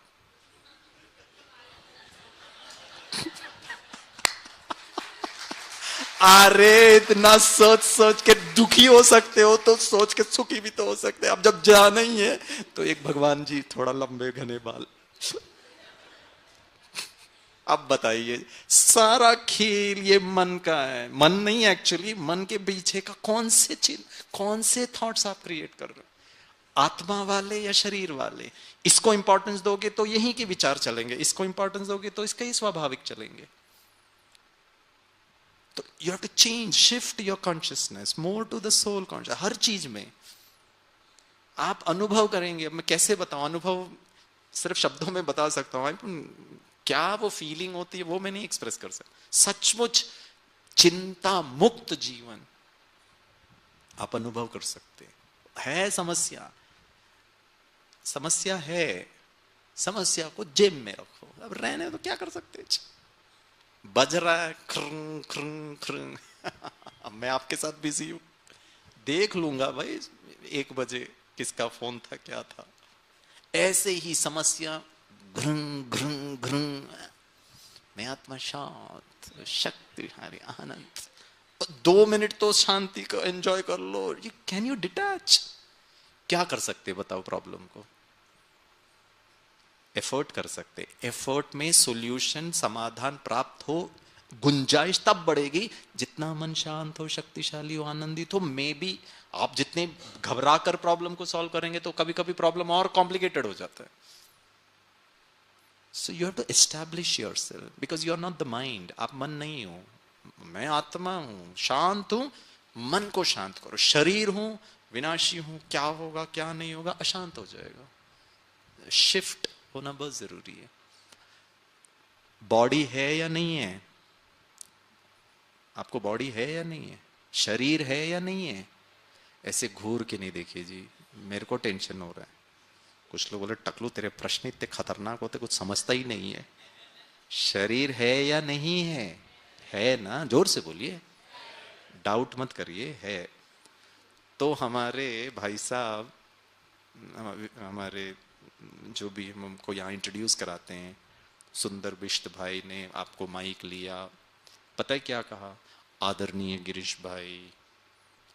अरे इतना सोच सोच के दुखी हो सकते हो तो सोच के सुखी भी तो हो सकते हैं। अब जब जाना ही है तो एक भगवान जी थोड़ा लंबे घने बाल। अब बताइए, सारा खेल ये मन का है। मन नहीं, एक्चुअली मन के पीछे का कौन से चिन्ह, कौन से थॉट्स आप क्रिएट कर रहे हो? आत्मा वाले या शरीर वाले? इसको इंपॉर्टेंस दोगे तो यही के विचार चलेंगे, इसको इंपॉर्टेंस दोगे तो इसके ही स्वाभाविक चलेंगे। तो you have to change, shift your consciousness more to the soul conscious. हर चीज में आप अनुभव करेंगे। मैं कैसे बताऊं? अनुभव सिर्फ शब्दों में बता सकता हूं, क्या वो फीलिंग होती है वो मैं नहीं एक्सप्रेस कर सकता। सचमुच चिंता मुक्त जीवन आप अनुभव कर सकते है। समस्या, समस्या है, समस्या को जेब में रखो। अब रहने तो क्या कर सकते हैं? बज रहा है खृंग खृंग खृंग। अब मैं आपके साथ बिजी हूं, देख लूंगा भाई 1 बजे किसका फोन था, क्या था। ऐसे ही समस्या घृंग घृंग घृंग। मैं आत्मा शांत, शक्ति हरि आनंद। 2 मिनट तो शांति को एंजॉय कर लो। You can you detach? क्या कर सकते बताओ? प्रॉब्लम को एफर्ट कर सकते। एफर्ट में सॉल्यूशन, समाधान प्राप्त हो, गुंजाइश तब बढ़ेगी जितना मन शांत हो, शक्तिशाली हो, आनंदित हो। मे बी आप जितने घबरा कर प्रॉब्लम को सॉल्व करेंगे तो कभी कभी प्रॉब्लम और कॉम्प्लिकेटेड हो जाता है। So you have to establish yourself, because you are not the mind. आप मन नहीं हो। मैं आत्मा हूं, शांत हूं। मन को शांत करो। शरीर हूं, विनाशी हूं, क्या होगा क्या नहीं होगा, अशांत हो जाएगा। शिफ्ट होना बहुत जरूरी है। बॉडी है या नहीं है? आपको बॉडी है या नहीं है? शरीर है या नहीं है? ऐसे घूर के नहीं देखिए जी, मेरे को टेंशन हो रहा है। कुछ लोग बोले टकलू तेरे प्रश्न इतने खतरनाक होते, कुछ समझता ही नहीं है। शरीर है या नहीं है? है ना? जोर से बोलिए, डाउट मत करिए, है। तो हमारे भाई साहब, हमारे जो भी हमको यहाँ इंट्रोड्यूस कराते हैं, सुंदर बिष्ट भाई ने आपको माइक लिया, पता है क्या कहा? आदरणीय गिरीश भाई,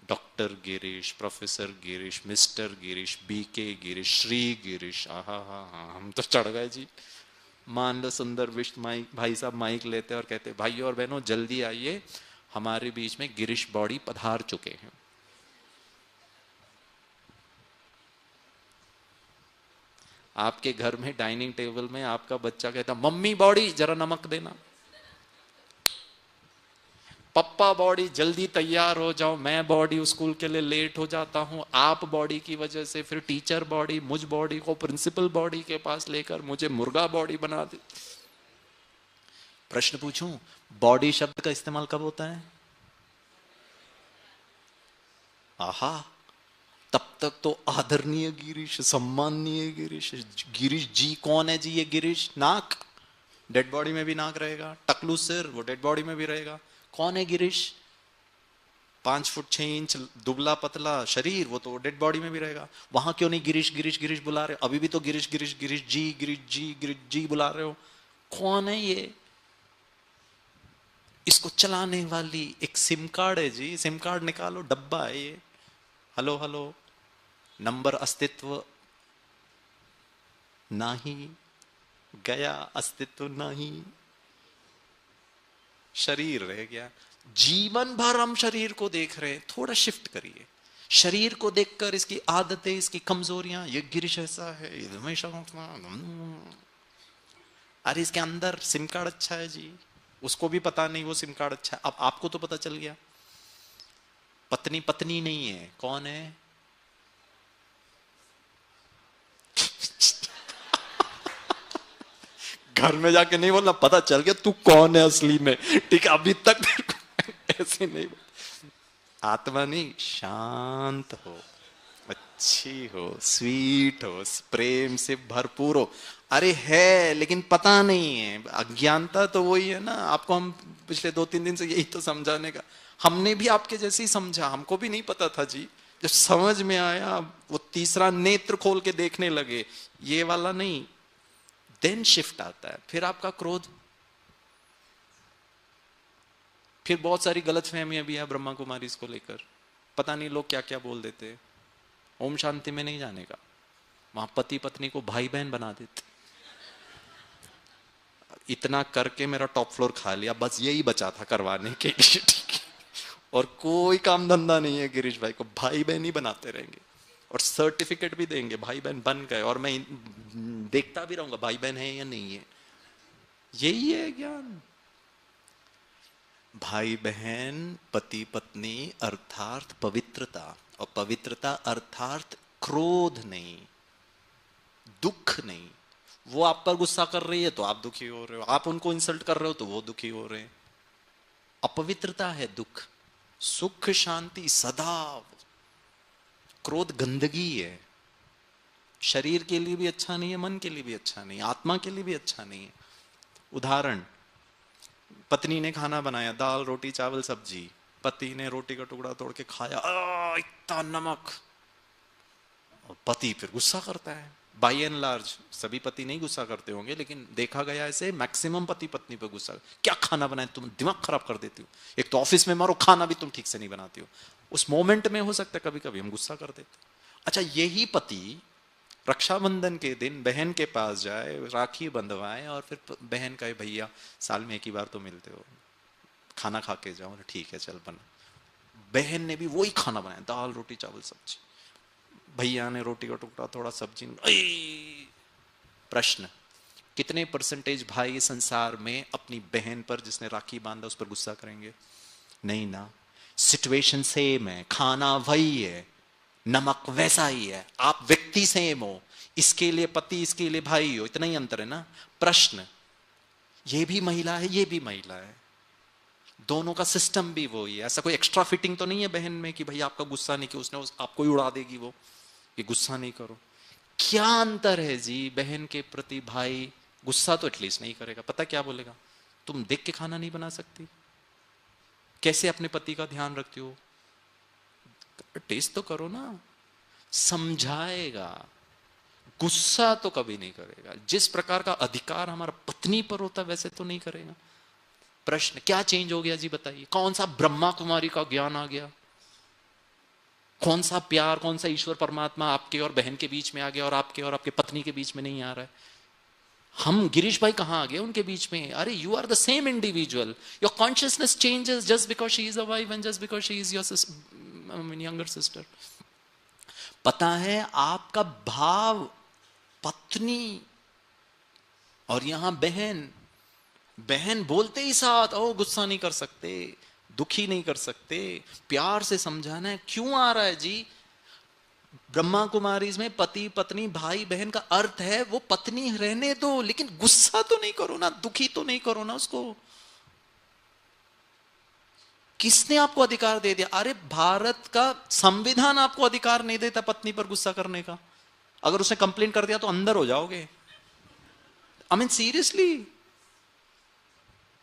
doctor Girish, professor Girish, mister Girish, BK Girish, Shri Girish, आहा हा हा, हम तो चढ़ गए जी। मान लो सुंदर विष्ट माइक भाई साहब माइक लेते और कहते भाइयों और बहनों जल्दी आइए, हमारे बीच में गिरीश बॉडी पधार चुके हैं। आपके घर में डाइनिंग टेबल में आपका बच्चा कहता मम्मी बॉडी जरा नमक देना, पप्पा बॉडी जल्दी तैयार हो जाओ, मैं बॉडी स्कूल के लिए लेट हो जाता हूं, आप बॉडी की वजह से फिर टीचर बॉडी मुझ बॉडी को प्रिंसिपल बॉडी के पास लेकर मुझे मुर्गा बॉडी बना दे। प्रश्न पूछूं, बॉडी शब्द का इस्तेमाल कब होता है? आहा, तब तक तो आदरणीय गिरीश, सम्माननीय गिरीश। गिरीश जी कौन है जी? ये गिरीश नाक, डेड बॉडी में भी नाक रहेगा, टकलू सिर वो डेड बॉडी में भी रहेगा। कौन है गिरीश? 5 फुट 6 इंच दुबला पतला शरीर, वो तो डेड बॉडी में भी रहेगा। वहां क्यों नहीं गिरीश गिरीश गिरीश बुला रहे? अभी भी तो गिरीश गिरीश गिरीश जी गिरीश जी गिरीश जी बुला रहे हो। कौन है ये? इसको चलाने वाली एक सिम कार्ड है जी, सिम कार्ड निकालो, डब्बा है ये। हेलो हेलो, नंबर अस्तित्व नहीं, गया अस्तित्व नहीं, शरीर रह गया। जीवन भर हम शरीर को देख रहे हैं, थोड़ा शिफ्ट करिए। शरीर को देखकर इसकी आदतें, इसकी कमजोरियां, ये गिरीश ऐसा है, ये हमेशा अरे इसके अंदर सिम कार्ड अच्छा है जी, उसको भी पता नहीं वो सिम कार्ड अच्छा है, अब आपको तो पता चल गया। पत्नी पत्नी नहीं है, कौन है? घर में जाके नहीं बोलना, पता चल गया तू कौन है असली में, ठीक है? अभी तक ऐसे नहीं। आत्मा नहीं, शांत हो, अच्छी हो, स्वीट हो, प्रेम से भरपूर हो। अरे है लेकिन पता नहीं है, अज्ञानता तो वही है ना। आपको हम पिछले 2-3 दिन से यही तो समझाने का, हमने भी आपके जैसे ही समझा, हमको भी नहीं पता था जी। जब समझ में आया, वो तीसरा नेत्र खोल के देखने लगे, ये वाला नहीं, देन शिफ्ट आता है। फिर आपका क्रोध, फिर बहुत सारी गलतफहमियां भी है ब्रह्मा कुमारी इसको लेकर, पता नहीं लोग क्या क्या बोल देते। ओम शांति में नहीं जाने का, वहां पति पत्नी को भाई बहन बना देते। इतना करके मेरा टॉप फ्लोर खा लिया, बस यही बचा था करवाने के लिए, ठीक है? और कोई काम धंधा नहीं है गिरीश भाई को, भाई बहन ही बनाते रहेंगे और सर्टिफिकेट भी देंगे भाई बहन बन गए, और मैं देखता भी रहूंगा भाई बहन है या नहीं है। यही है ज्ञान। भाई बहन, पति पत्नी अर्थात पवित्रता, और पवित्रता अर्थात क्रोध नहीं, दुख नहीं। वो आप पर गुस्सा कर रही है तो आप दुखी हो रहे हो, आप उनको इंसल्ट कर रहे हो तो वो दुखी हो रहे हैं। अपवित्रता है दुख, सुख शांति सदा। क्रोध गंदगी है, शरीर के लिए भी अच्छा नहीं है, मन के लिए भी अच्छा नहीं, आत्मा के लिए भी अच्छा नहीं है। उदाहरण, पत्नी ने खाना बनाया, दाल रोटी चावल सब्जी, पति ने रोटी का टुकड़ा तोड़ के खाया, इतना नमक, और पति फिर गुस्सा करता है। बाई एंड लार्ज सभी पति नहीं गुस्सा करते होंगे, लेकिन देखा गया ऐसे मैक्सिमम पति पत्नी पे गुस्सा, क्या खाना बनाए, तुम दिमाग खराब कर देती हो, एक तो ऑफिस में मारो, खाना भी तुम ठीक से नहीं बनाती हो। उस मोमेंट में हो सकता है कभी कभी हम गुस्सा कर देते। अच्छा, यही पति रक्षाबंधन के दिन बहन के पास जाए, राखी बंधवाए, और फिर बहन कहे भैया साल में एक ही बार तो मिलते हो, खाना खा के जाओ, ठीक है चल बना। बहन ने भी वही खाना बनाया, दाल रोटी चावल सब्जी, भैया ने रोटी का टुकड़ा थोड़ा सब्जी। प्रश्न, कितने परसेंटेज भाई संसार में अपनी बहन पर जिसने राखी बांधा उस पर गुस्सा करेंगे? नहीं ना। सिचुएशन सेम है, खाना वही है, नमक वैसा ही है, आप व्यक्ति सेम हो, इसके लिए पति इसके लिए भाई हो, इतना ही अंतर है ना। प्रश्न, ये भी महिला है ये भी महिला है, दोनों का सिस्टम भी वही है। ऐसा कोई एक्स्ट्रा फिटिंग तो नहीं है बहन में कि भाई आपका गुस्सा नहीं कि उसने आपको ही उड़ा देगी वो, कि गुस्सा नहीं करो। क्या अंतर है जी बहन के प्रति? भाई गुस्सा तो एटलीस्ट नहीं करेगा, पता क्या बोलेगा, तुम देख के खाना नहीं बना सकती, कैसे अपने पति का ध्यान रखती हो, टेस्ट तो करो ना। समझाएगा, गुस्सा तो कभी नहीं करेगा। जिस प्रकार का अधिकार हमारा पत्नी पर होता है वैसे तो नहीं करेगा। प्रश्न, क्या चेंज हो गया जी बताइए? कौन सा ब्रह्मा कुमारी का ज्ञान आ गया? कौन सा प्यार, कौन सा ईश्वर परमात्मा आपके और बहन के बीच में आ गया और आपके पत्नी के बीच में नहीं आ रहा है? हम गिरीश भाई कहां आ गए उनके बीच में? अरे you are the same individual, your consciousness changes just because she is a wife and just because she is your younger sister. पता है आपका भाव पत्नी और यहां बहन, बहन बोलते ही साथ ओ गुस्सा नहीं कर सकते, दुखी नहीं कर सकते, प्यार से समझाना है। क्यों आ रहा है जी? ब्रह्मा कुमारी में पति पत्नी भाई बहन का अर्थ है वो पत्नी रहने दो, लेकिन गुस्सा तो नहीं करो ना, दुखी तो नहीं करो ना उसको। किसने आपको अधिकार दे दिया? अरे भारत का संविधान आपको अधिकार नहीं देता पत्नी पर गुस्सा करने का। अगर उसने कंप्लेन कर दिया तो अंदर हो जाओगे। आई मीन सीरियसली,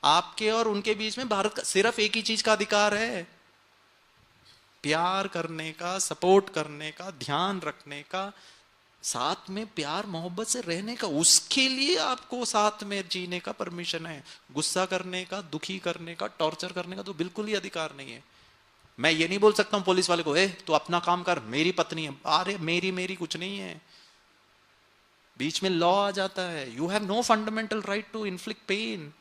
आपके और उनके बीच में भारत का सिर्फ एक ही चीज का अधिकार है, प्यार करने का, सपोर्ट करने का, ध्यान रखने का, साथ में प्यार मोहब्बत से रहने का। उसके लिए आपको साथ में जीने का परमिशन है। गुस्सा करने का, दुखी करने का, टॉर्चर करने का तो बिल्कुल ही अधिकार नहीं है। मैं ये नहीं बोल सकता हूं पुलिस वाले को, ए तू अपना काम कर, मेरी पत्नी है। अरे मेरी कुछ नहीं है, बीच में लॉ आ जाता है। You have no fundamental right to inflict pain.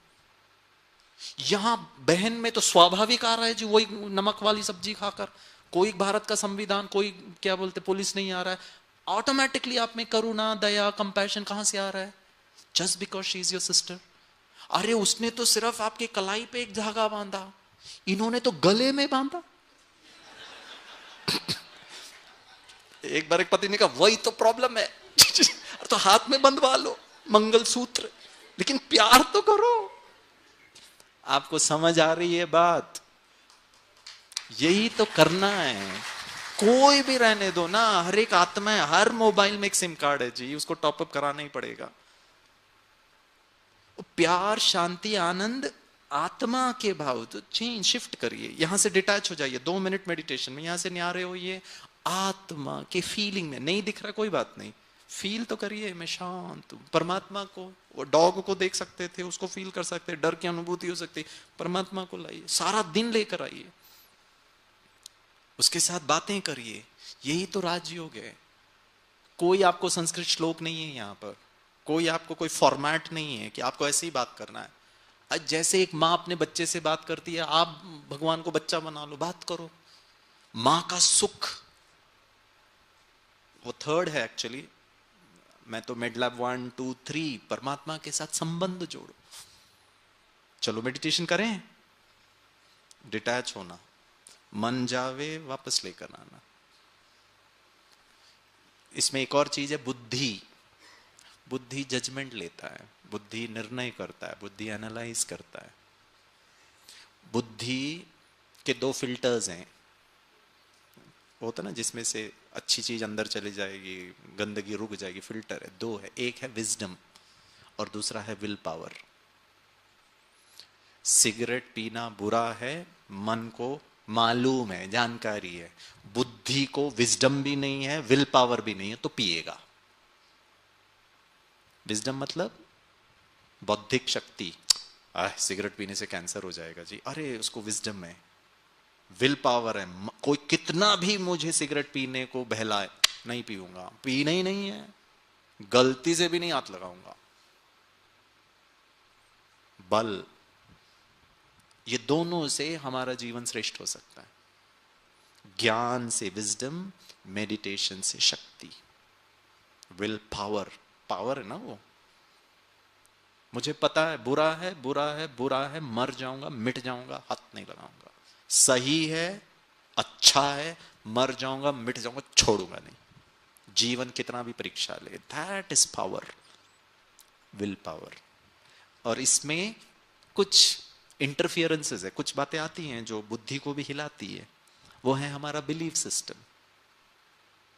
यहां बहन में तो स्वाभाविक आ रहा है जी, वही नमक वाली सब्जी खाकर। कोई भारत का संविधान, कोई क्या बोलते पुलिस नहीं आ रहा है। ऑटोमेटिकली आप में करुणा, दया, कंपैशन कहां से आ रहा है? Just because she is your sister. अरे उसने तो सिर्फ आपके कलाई पे एक धागा बांधा, इन्होंने तो गले में बांधा। एक बार एक पति ने कहा वही तो प्रॉब्लम है। तो हाथ में बंधवा लो मंगलसूत्र, लेकिन प्यार तो करो। आपको समझ आ रही है बात? यही तो करना है। कोई भी रहने दो ना, हर एक आत्मा है, हर मोबाइल में एक सिम कार्ड है जी, उसको टॉपअप कराना ही पड़ेगा। प्यार, शांति, आनंद, आत्मा के भाव तो चेंज शिफ्ट करिए। यहां से डिटैच हो जाइए 2 मिनट मेडिटेशन में। यहां से नहीं आ रहे हो, ये आत्मा के फीलिंग में नहीं दिख रहा, कोई बात नहीं, फील तो करिए। मैं शांत हूं। परमात्मा को, वो डॉग को देख सकते थे, उसको फील कर सकते, डर की अनुभूति हो सकती, परमात्मा को लाइए, सारा दिन लेकर आइए, उसके साथ बातें करिए। यही तो राजयोग है। कोई आपको संस्कृत श्लोक नहीं है यहां पर, कोई आपको कोई फॉर्मेट नहीं है कि आपको ऐसे ही बात करना है। आज जैसे एक माँ अपने बच्चे से बात करती है, आप भगवान को बच्चा बना लो, बात करो। माँ का सुख वो थर्ड है एक्चुअली। मैं तो मेडलैब 1 2 3 परमात्मा के साथ संबंध जोड़ो। चलो मेडिटेशन करें। डिटैच होना, मन जावे वापस लेकर आना। इसमें एक और चीज है, बुद्धि। बुद्धि जजमेंट लेता है, बुद्धि निर्णय करता है, बुद्धि एनालाइज करता है। बुद्धि के 2 फिल्टर्स हैं, होता ना, जिसमें से अच्छी चीज अंदर चली जाएगी, गंदगी रुक जाएगी। फिल्टर है, 2 है, एक है विजडम और दूसरा है विल पावर। सिगरेट पीना बुरा है, मन को मालूम है, जानकारी है। बुद्धि को विजडम भी नहीं है, विल पावर भी नहीं है, तो पिएगा। विजडम मतलब बौद्धिक शक्ति, सिगरेट पीने से कैंसर हो जाएगा जी, अरे उसको विजडम है। विल पावर है, कोई कितना भी मुझे सिगरेट पीने को बहलाए, नहीं पीऊंगा, पीना ही नहीं है, गलती से भी नहीं हाथ लगाऊंगा। बल, ये दोनों से हमारा जीवन श्रेष्ठ हो सकता है। ज्ञान से विजडम, मेडिटेशन से शक्ति। विल पावर, पावर है ना वो। मुझे पता है बुरा है, बुरा है, बुरा है, मर जाऊंगा, मिट जाऊंगा, हाथ नहीं लगाऊंगा। सही है, अच्छा है, मर जाऊंगा, मिट जाऊंगा, छोड़ूंगा नहीं। जीवन कितना भी परीक्षा ले, that is power, will power. और इसमें कुछ इंटरफियरेंसेस है, कुछ बातें आती हैं जो बुद्धि को भी हिलाती है। वो है हमारा बिलीफ सिस्टम,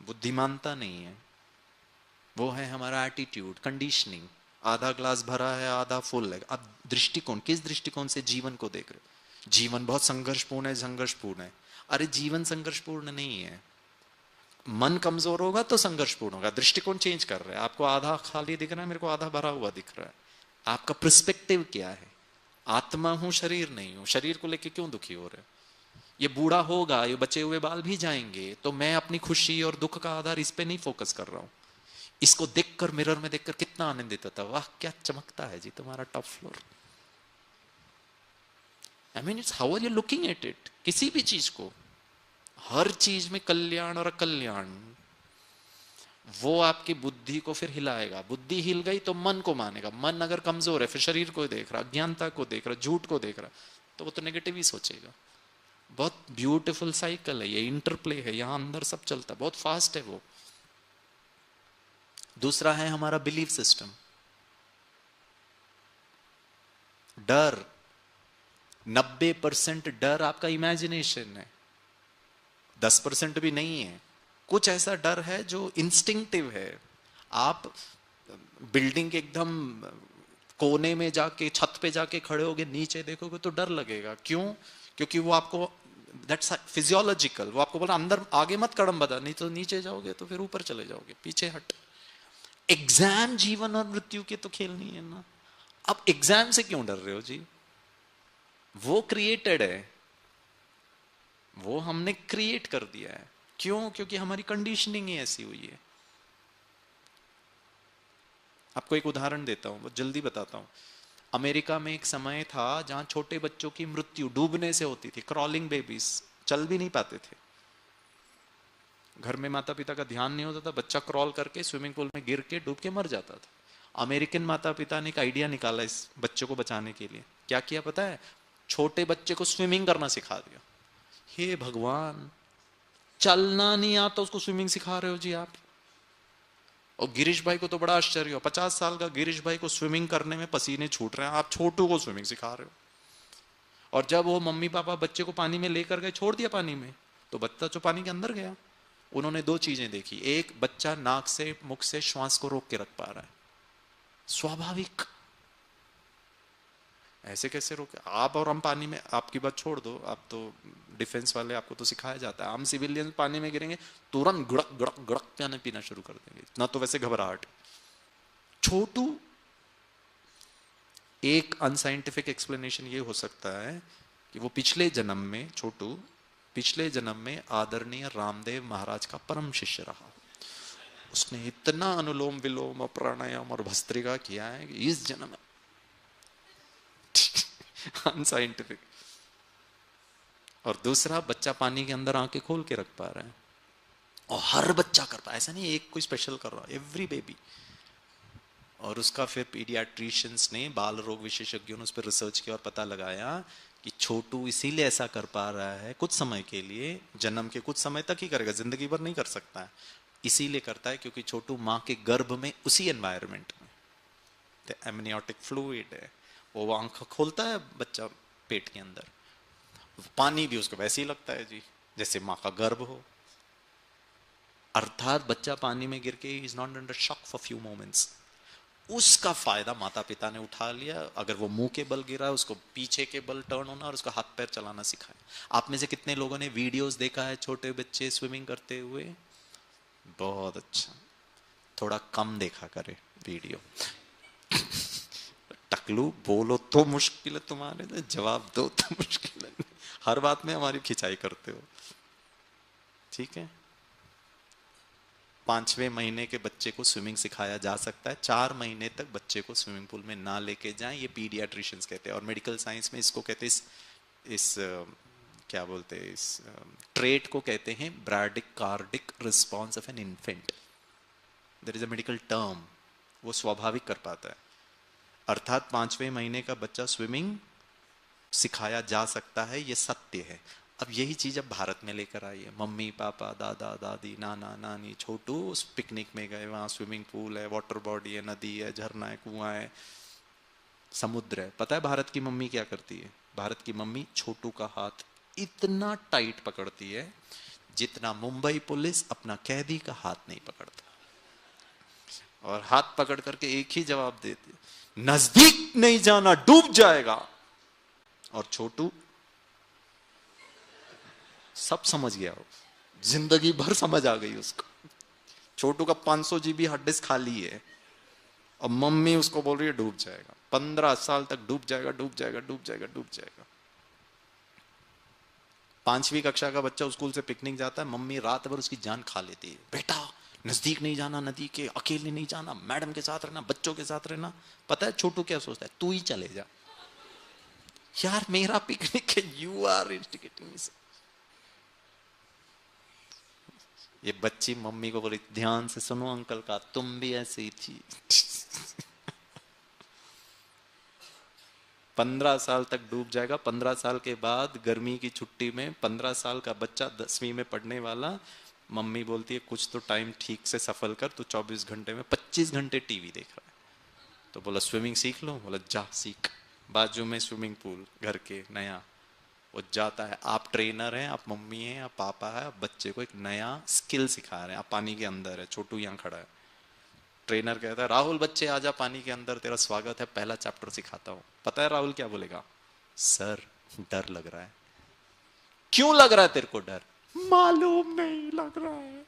बुद्धि मानता नहीं है। वो है हमारा एटीट्यूड, कंडीशनिंग। आधा ग्लास भरा है, आधा फुल है। अब दृष्टिकोण, किस दृष्टिकोण से जीवन को देख रहे हो? जीवन बहुत संघर्षपूर्ण है, संघर्षपूर्ण है। अरे जीवन संघर्षपूर्ण नहीं है। मन कमजोर होगा तो संघर्षपूर्ण होगा। दृष्टिकोण चेंज कर रहे हैं। आपको आधा खाली दिख रहा है, मेरे को आधा भरा हुआ दिख रहा है। आपका पर्सपेक्टिव क्या है? आत्मा हूं, शरीर नहीं हूं। शरीर को लेके क्यों दुखी हो रहे? ये बूढ़ा होगा, ये बचे हुए बाल भी जाएंगे, तो मैं अपनी खुशी और दुख का आधार इस पे नहीं फोकस कर रहा हूं। इसको देखकर, मिरर में देखकर कितना आनंदित होता, वाह क्या चमकता है जी तुम्हारा top floor. I mean it's how are you looking at it. किसी भी चीज को, हर चीज में कल्याण और अकल्याण, वो आपकी बुद्धि को फिर हिलाएगा। बुद्धि हिल गई तो मन को मानेगा। मन अगर कमजोर है, फिर शरीर को देख रहा, अज्ञानता को देख रहा, झूठ को देख रहा, तो वो तो नेगेटिव ही सोचेगा। बहुत ब्यूटीफुल साइकिल है ये, इंटरप्ले है, यहां अंदर सब चलता है, बहुत फास्ट है वो। दूसरा है हमारा बिलीफ सिस्टम। डर, 90% डर आपका इमेजिनेशन है, 10% भी नहीं है। कुछ ऐसा डर है जो इंस्टिंक्टिव है। आप बिल्डिंग के एकदम कोने में जाके, छत पे जाके खड़े होगे, नीचे देखोगे तो डर लगेगा। क्यों? क्योंकि वो आपको, दैट्स फिजियोलॉजिकल, वो आपको बोला अंदर आगे मत कदम बढ़ा, नहीं तो नीचे जाओगे तो फिर ऊपर चले जाओगे, पीछे हट। एग्जाम जीवन और मृत्यु के तो खेल नहीं है ना। अब एग्जाम से क्यों डर रहे हो जी? वो क्रिएटेड है, वो हमने क्रिएट कर दिया है। क्यों? क्योंकि हमारी कंडीशनिंग ही ऐसी हुई है। आपको एक उदाहरण देता हूं, बहुत जल्दी बताता हूं। अमेरिका में एक समय था जहां छोटे बच्चों की मृत्यु डूबने से होती थी। क्रॉलिंग बेबीज, चल भी नहीं पाते थे। घर में माता पिता का ध्यान नहीं होता था, बच्चा क्रॉल करके स्विमिंग पूल में गिर के डूब के मर जाता था। अमेरिकन माता पिता ने एक आइडिया निकाला इस बच्चे को बचाने के लिए। क्या किया पता है? छोटे बच्चे को स्विमिंग करना सिखा दिया। हे भगवान, चलना नहीं आता उसको स्विमिंग सिखा रहे हो जी आप। और गिरीश भाई को तो बड़ा आश्चर्य हुआ, 50 साल का गिरीश भाई को स्विमिंग करने में पसीने छूट रहे हैं, आप छोटू को स्विमिंग सिखा रहे हो। और जब वो मम्मी पापा बच्चे को पानी में लेकर गए, छोड़ दिया पानी में, तो बच्चा जो पानी के अंदर गया, उन्होंने दो चीजें देखी। एक, बच्चा नाक से, मुख से श्वास को रोक के रख पा रहा है, स्वाभाविक। ऐसे कैसे रोके? आप और हम पानी में, आपकी बात छोड़ दो, आप तो डिफेंस वाले, आपको तो सिखाया जाता है। हम सिविलियन पानी में गिरेंगे, तुरंत गुड़क गुड़क गुड़क पानी पीना शुरू कर देंगे, ना तो वैसे घबराहट। छोटू, एक अनसाइंटिफिक एक्सप्लेनेशन ये हो सकता है कि वो पिछले जन्म में, छोटू पिछले जन्म में आदरणीय रामदेव महाराज का परम शिष्य रहा। उसने इतना अनुलोम विलोम और प्राणायाम और भस्त्रिका किया है कि इस जन्म में अनसाइंटिफिक। और दूसरा, बच्चा पानी के अंदर आंखें खोल के रख पा रहा है, और हर बच्चा कर पा, ऐसा नहीं एक कोई स्पेशल कर रहा, एवरी बेबी। और उसका फिर पीडियाट्रिशियंस ने, बाल रोग विशेषज्ञों ने उस पर रिसर्च किया और पता लगाया कि छोटू इसीलिए ऐसा कर पा रहा है कुछ समय के लिए, जन्म के कुछ समय तक ही करेगा, जिंदगी भर नहीं कर सकता है। इसीलिए करता है क्योंकि छोटू माँ के गर्भ में, उसी एनवायरनमेंट में, एमनियोटिक फ्लूइड है, वो आंख खोलता है बच्चा पेट के अंदर, पानी भी उसको वैसे ही लगता है जी जैसे माँ का गर्भ हो। अर्थात बच्चा पानी में गिर के is not under shock for few moments. उसका फायदा माता पिता ने उठा लिया। अगर वो मुंह के बल गिरा, उसको पीछे के बल टर्न होना और उसका हाथ पैर चलाना सिखाया। आप में से कितने लोगों ने वीडियोस देखा है छोटे बच्चे स्विमिंग करते हुए? बहुत अच्छा, थोड़ा कम देखा करे वीडियो। टकलू, बोलो तो मुश्किल है तुम्हारे, तो जवाब दो तो मुश्किल है। हर बात में हमारी खिंचाई करते हो, ठीक है। 5वें महीने के बच्चे को स्विमिंग सिखाया जा सकता है। 4 महीने तक बच्चे को स्विमिंग पूल में ना लेके जाएं, ये पीडियाट्रिशियंस कहते हैं। और मेडिकल साइंस में इसको कहते हैं, क्या बोलते हैं, इस ट्रेट को कहते हैं bradycardic response of an infant. There is a medical term, वो स्वाभाविक कर पाता है। अर्थात 5वें महीने का बच्चा स्विमिंग सिखाया जा सकता है, ये सत्य है। अब यही चीज अब भारत में लेकर आई है। मम्मी पापा, दादा दादी, नाना नानी, छोटू उस पिकनिक में गए, वहां स्विमिंग पूल है, वाटर बॉडी है, नदी है, झरना है, कुआं है, समुद्र है। पता है भारत की मम्मी क्या करती है? भारत की मम्मी छोटू का हाथ इतना टाइट पकड़ती है जितना मुंबई पुलिस अपना कैदी का हाथ नहीं पकड़ता। और हाथ पकड़ करके एक ही जवाब देती है, नजदीक नहीं जाना, डूब जाएगा। और छोटू सब समझ गया, हो जिंदगी भर समझ आ गई उसको। छोटू का 500 GB हार्ड डिस्क खाली है और मम्मी उसको बोल रही है डूब जाएगा, 15 साल तक डूब जाएगा, डूब जाएगा, डूब जाएगा, डूब जाएगा। 5वीं कक्षा का बच्चा स्कूल से पिकनिक जाता है, मम्मी रात भर उसकी जान खा लेती है, बेटा नजदीक नहीं जाना नदी के, अकेले नहीं जाना, मैडम के साथ रहना, बच्चों के साथ रहना। पता है छोटू क्या सोचता है, तू ही चले जा यार, मेरा पिकनिक है, यू आर इंस्टिगेटिंग मी। ये बच्ची मम्मी को बोली, ध्यान से सुनो अंकल का, तुम भी ऐसे ही थी। 15 साल तक डूब जाएगा। 15 साल के बाद गर्मी की छुट्टी में 15 साल का बच्चा 10वीं में पढ़ने वाला, मम्मी बोलती है कुछ तो टाइम ठीक से सफल कर, तो 24 घंटे में 25 घंटे टीवी देख रहा है। तो बोला स्विमिंग सीख लो, बोला जा सीख, बाजू में स्विमिंग पूल घर के नया, वो जाता है। आप ट्रेनर हैं, आप मम्मी हैं, आप पापा है, आप बच्चे को एक नया स्किल सिखा रहे हैं। आप पानी के अंदर है, छोटू यहाँ खड़ा है, ट्रेनर कहता है राहुल बच्चे आजा पानी के अंदर, तेरा स्वागत है, पहला चैप्टर सिखाता हूं। पता है राहुल क्या बोलेगा, सर डर लग रहा है। क्यों लग रहा है तेरे को डर? मालूम नहीं लग रहा है।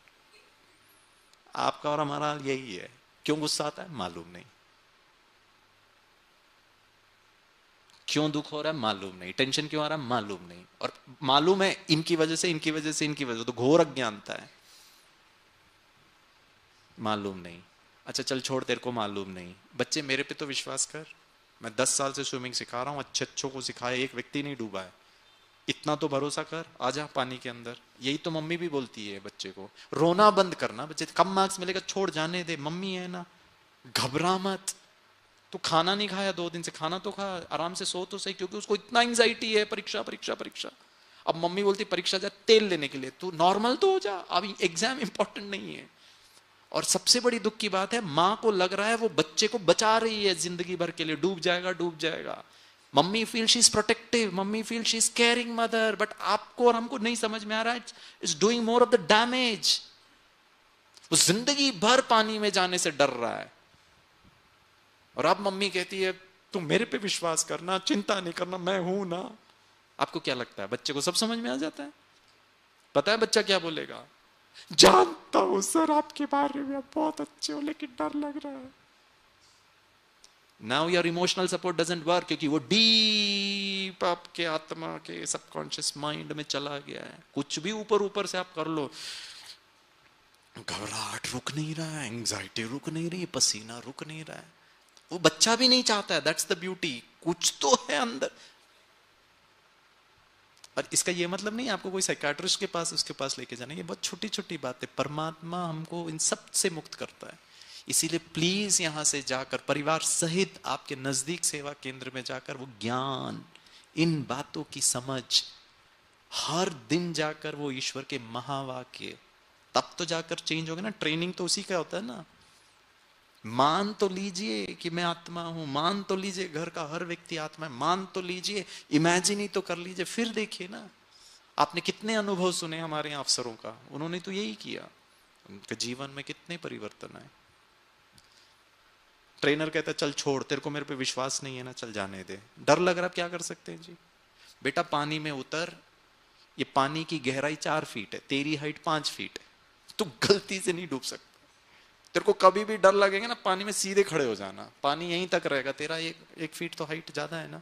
आपका और हमारा हाल यही है। क्यों गुस्सा आता है? मालूम नहीं। क्यों दुख हो रहा है? मालूम नहीं। टेंशन क्यों आ रहा है? मालूम नहीं। और मालूम है इनकी वजह से, इनकी वजह से, इनकी वजह से, तो घोर अज्ञानता है। मालूम नहीं। अच्छा चल छोड़, तेरे को मालूम नहीं। बच्चे मेरे पे तो विश्वास कर, मैं 10 साल से स्विमिंग सिखा रहा हूं, अच्छे अच्छों को सिखाया, एक व्यक्ति नहीं डूबा है। इतना तो भरोसा कर, आजा पानी के अंदर। यही तो मम्मी भी बोलती है बच्चे को, रोना बंद करना, बच्चे कम मार्क्स मिलेगा छोड़ जाने दे, मम्मी है ना, घबरा मत। तू खाना नहीं खाया 2 दिन से, खाना तो खा, आराम से सो तो सही, क्योंकि उसको इतना एंजाइटी है, परीक्षा परीक्षा परीक्षा। अब मम्मी बोलती परीक्षा जा तेल लेने के लिए, तू नॉर्मल तो हो जा, अभी एग्जाम इंपॉर्टेंट नहीं है। और सबसे बड़ी दुख की बात है, मां को लग रहा है वो बच्चे को बचा रही है जिंदगी भर के लिए, डूब जाएगा डूब जाएगा। Mummy feel she is protective, mummy feel she is caring mother, but आपको और हमको नहीं समझ में आ रहा है, is doing more of the damage. वो जिंदगी भर पानी में जाने से डर रहा है, और अब मम्मी कहती है तुम मेरे पे विश्वास करना, चिंता नहीं करना, मैं हूं ना। आपको क्या लगता है बच्चे को सब समझ में आ जाता है? पता है बच्चा क्या बोलेगा? जानता हूं सर आपके बारे में बहुत अच्छे हो, लेकिन डर लग रहा है। Now your emotional support doesn't work, क्योंकि वो डीप आपके आत्मा के सबकॉन्शियस माइंड में चला गया है। कुछ भी ऊपर ऊपर से आप कर लो, घबराहट रुक नहीं रहा है, एंजाइटी रुक नहीं रही, पसीना रुक नहीं रहा है। वो बच्चा भी नहीं चाहता है, दैट्स द ब्यूटी, कुछ तो है अंदर। और इसका ये मतलब नहीं आपको कोई साइकियाट्रिस्ट के पास उसके पास लेके जाना, ये बहुत छोटी छोटी बात है। परमात्मा हमको इन सब से मुक्त करता है। इसीलिए प्लीज यहां से जाकर परिवार सहित आपके नजदीक सेवा केंद्र में जाकर वो ज्ञान, इन बातों की समझ, हर दिन जाकर वो ईश्वर के महावाक्य, तब तो जाकर चेंज होगा ना। ट्रेनिंग तो उसी का होता है ना। मान तो लीजिए कि मैं आत्मा हूं, मान तो लीजिए घर का हर व्यक्ति आत्मा है, मान तो लीजिए, इमेजिन ही तो कर लीजिए, फिर देखिए ना। आपने कितने अनुभव सुने हमारे यहाँ अफसरों का, उन्होंने तो यही किया, उनके जीवन में कितने परिवर्तन आए। ट्रेनर कहता है चल छोड़, तेरे को मेरे पे विश्वास नहीं है ना, चल जाने दे, डर लग रहा है, क्या कर सकते हैं जी? बेटा पानी में उतर, ये पानी की गहराई 4 फीट है, तेरी हाइट 5 फीट है, तू गलती से नहीं डूब सकता। तेरे को कभी भी डर लगेगा ना, पानी में सीधे खड़े हो जाना, पानी यहीं तक रहेगा, तेरा 1 फीट तो हाइट ज्यादा है ना।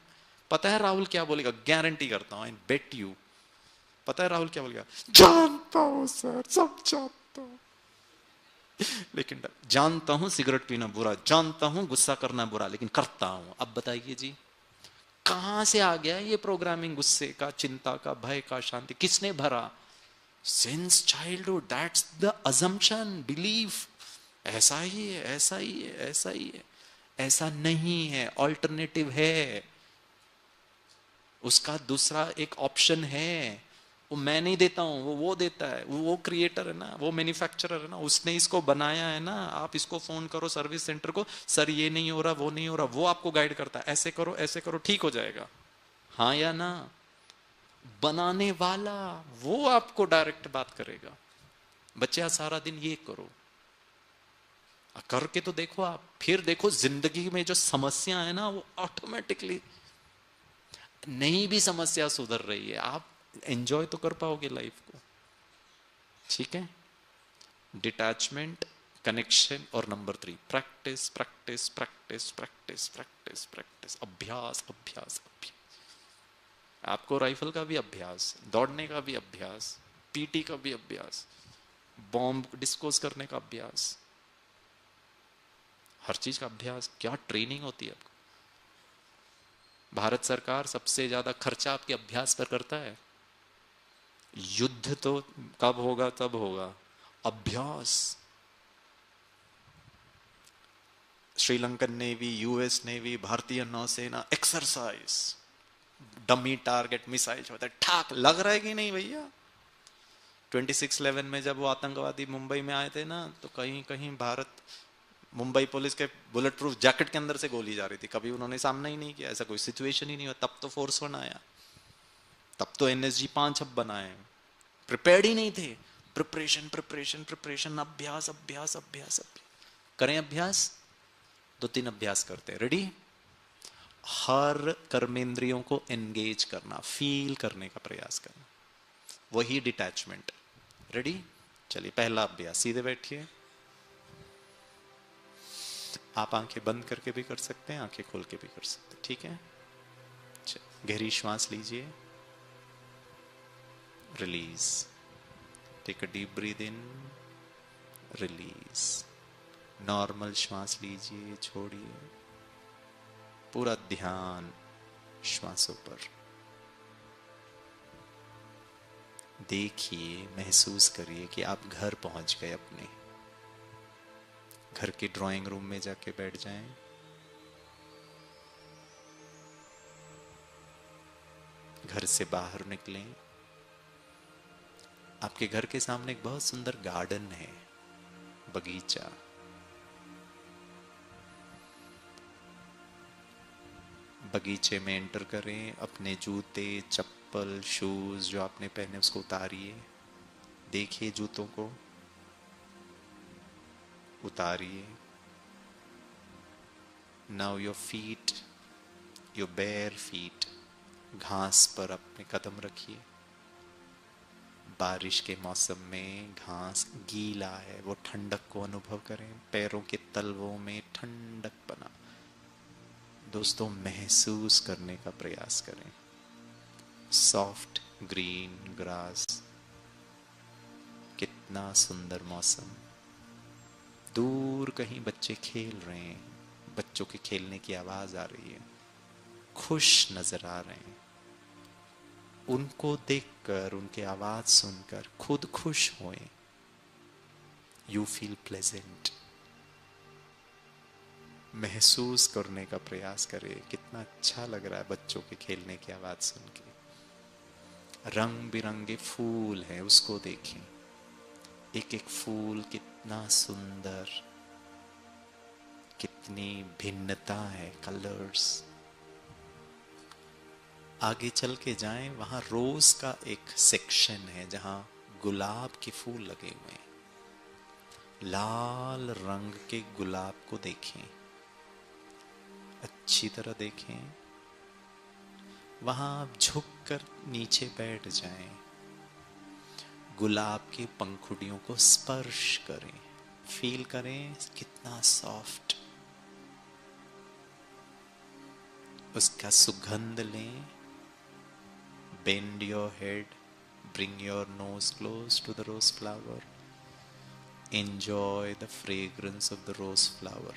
पता है राहुल क्या बोलेगा? गारंटी करता हूं, आई बेट यू। पता है राहुल क्या बोलेगा? जानता हूं सर, सब जानता हूं, लेकिन जानता हूं सिगरेट पीना बुरा, जानता हूं गुस्सा करना बुरा, लेकिन करता हूं। अब बताइए जी, कहां से आ गया ये प्रोग्रामिंग? गुस्से का, चिंता का, भय का, शांति किसने भरा? Since childhood, that's the assumption, belief. ऐसा ही है, ऐसा ही है, ऐसा ही है। ऐसा नहीं है, ऑल्टरनेटिव है, उसका दूसरा एक ऑप्शन है। वो मैं नहीं देता हूं, वो देता है, वो क्रिएटर है ना, वो मैन्युफैक्चरर है ना, उसने इसको बनाया है ना। आप इसको फोन करो सर्विस सेंटर को, सर ये नहीं हो रहा, वो नहीं हो रहा, वो आपको गाइड करता है, ऐसे करो ठीक हो जाएगा, हाँ या ना। बनाने वाला वो आपको डायरेक्ट बात करेगा, बच्चे सारा दिन ये करो, करके तो देखो आप, फिर देखो जिंदगी में जो समस्या है ना, वो ऑटोमेटिकली, नहीं भी समस्या सुधर रही है, आप एंजॉय तो कर पाओगे लाइफ को। ठीक है, डिटैचमेंट, कनेक्शन, और number 3 practice practice practice practice practice practice, अभ्यास अभ्यास अभ्यास। आपको राइफल का भी अभ्यास, दौड़ने का भी अभ्यास, पीटी का भी अभ्यास, बॉम्ब डिस्पोज करने का अभ्यास, हर चीज का अभ्यास। क्या ट्रेनिंग होती है आपको। भारत सरकार सबसे ज्यादा खर्चा आपके अभ्यास पर करता है। युद्ध तो कब होगा तब होगा, अभ्यास। श्रीलंकन नेवी, यूएस नेवी, भारतीय नौसेना, एक्सरसाइज, डमी टारगेट मिसाइल होता है, ठाक लग रहा है कि नहीं भैया। 26/11 में जब वो आतंकवादी मुंबई में आए थे ना, तो कहीं कहीं भारत, मुंबई पुलिस के बुलेट प्रूफ जैकेट के अंदर से गोली जा रही थी। कभी उन्होंने सामना ही नहीं किया, ऐसा कोई सिचुएशन ही नहीं हुआ। तब तो फोर्स 1 आया, तब तो NSG 5 अब बनाए। प्रिपेयर्ड ही नहीं थे। प्रिपरेशन प्रिपरेशन प्रिपरेशन, अभ्यास अभ्यास अभ्यास अभ्यास। करें अभ्यास, 2-3 अभ्यास करते हैं। रेडी। हर कर्मेंद्रियों को एंगेज करना, फील करने का प्रयास करना, वही डिटैचमेंट। रेडी। चलिए पहला अभ्यास, सीधे बैठिए। आप आंखें बंद करके भी कर सकते हैं, आंखें खोल के भी कर सकते हैं, ठीक है। गहरी श्वास लीजिए, release. Take a deep breath in, release. Normal श्वास लीजिए, छोड़िए। पूरा ध्यान श्वासों पर। देखिए, महसूस करिए कि आप घर पहुंच गए। अपने घर के ड्राइंग रूम में जाके बैठ जाएं। घर से बाहर निकलें। आपके घर के सामने एक बहुत सुंदर गार्डन है, बगीचा। बगीचे में एंटर करें। अपने जूते, चप्पल, शूज जो आपने पहने उसको उतारिए। देखिए जूतों को, उतारिए। Now your feet, your bare feet, घास पर अपने कदम रखिए। बारिश के मौसम में घास गीला है, वो ठंडक को अनुभव करें। पैरों के तलवों में ठंडक बना। दोस्तों, महसूस करने का प्रयास करें। सॉफ्ट ग्रीन ग्रास, कितना सुंदर मौसम। दूर कहीं बच्चे खेल रहे हैं, बच्चों के खेलने की आवाज आ रही है, खुश नजर आ रहे हैं। उनको देखकर, उनकी आवाज सुनकर खुद खुश होएं। You feel pleasant. महसूस करने का प्रयास करें, कितना अच्छा लग रहा है बच्चों के खेलने की आवाज सुन के। रंग बिरंगे फूल हैं, उसको देखें। एक एक फूल कितना सुंदर, कितनी भिन्नता है, कलर्स। आगे चल के जाएं, वहां रोज का एक सेक्शन है जहां गुलाब के फूल लगे हुए हैं। लाल रंग के गुलाब को देखें, अच्छी तरह देखें। वहां आप झुककर नीचे बैठ जाएं। गुलाब के पंखुड़ियों को स्पर्श करें, फील करें कितना सॉफ्ट। उसका सुगंध लें। Bend your head, bring your nose close to the rose flower. Enjoy the fragrance of the rose flower.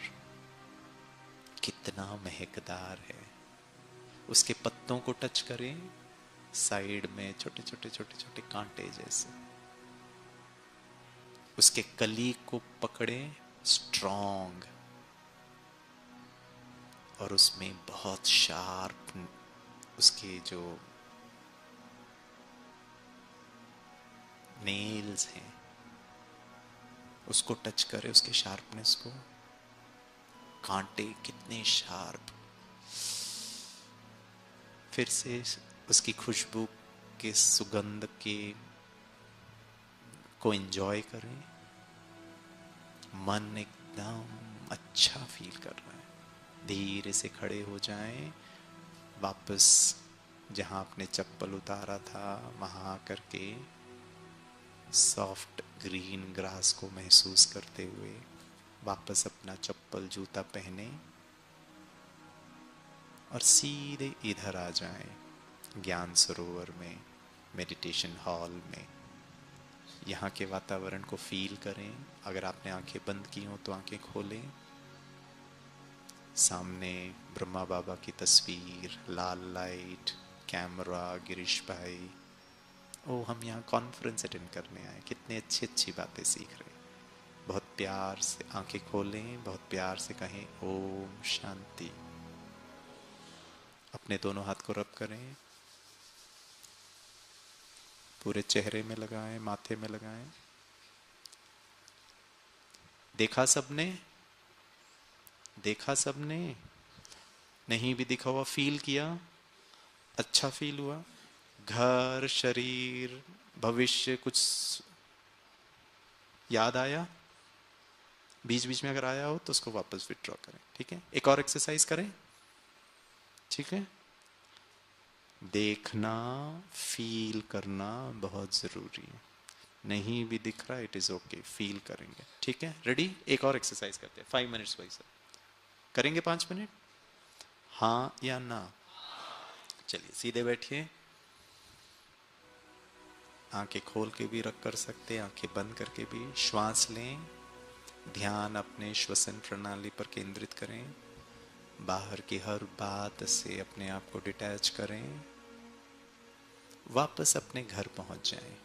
कितना महकदार है। उसके पत्तों को टच करें, साइड में छोटे छोटे छोटे छोटे कांटे जैसे। उसके कली को पकड़ें, स्ट्रॉन्ग, और उसमें बहुत शार्प उसके जो नेल्स हैं उसको टच करें, उसके शार्पनेस को। कांटे कितने शार्प। फिर से उसकी खुशबू के सुगंध के को एंजॉय करें। मन एकदम अच्छा फील कर रहा है। धीरे से खड़े हो जाएं। वापस जहां आपने चप्पल उतारा था वहां आकर के सॉफ्ट ग्रीन ग्रास को महसूस करते हुए वापस अपना चप्पल जूता पहने और सीधे इधर आ जाएं। ज्ञान सरोवर में, मेडिटेशन हॉल में। यहाँ के वातावरण को फील करें। अगर आपने आंखें बंद की हो तो आंखें खोलें। सामने ब्रह्मा बाबा की तस्वीर, लाल लाइट, कैमरा, गिरीश भाई। ओ, हम यहाँ कॉन्फ्रेंस अटेंड करने आए, कितनी अच्छी अच्छी बातें सीख रहे हैं। बहुत प्यार से आंखें खोलें, बहुत प्यार से कहें ओम शांति। अपने दोनों हाथ को रब करें, पूरे चेहरे में लगाएं, माथे में लगाएं। देखा सबने? देखा सबने? नहीं भी दिखा हुआ फील किया? अच्छा फील हुआ? घर, शरीर, भविष्य कुछ याद आया? बीच बीच में अगर आया हो तो उसको वापस विथड्रॉ करें। ठीक है, एक और एक्सरसाइज करें। ठीक है, देखना, फील करना बहुत जरूरी है। नहीं भी दिख रहा, इट इज ओके, फील करेंगे। ठीक है, रेडी? एक और एक्सरसाइज करते हैं, 5 मिनट्स वही सब करेंगे। 5 मिनट, हाँ या ना? चलिए सीधे बैठिए। आंखें खोल के भी रख कर सकते हैं, आंखें बंद करके भी। श्वास लें, ध्यान अपने श्वसन प्रणाली पर केंद्रित करें। बाहर की हर बात से अपने आप को डिटैच करें। वापस अपने घर पहुंच जाएं।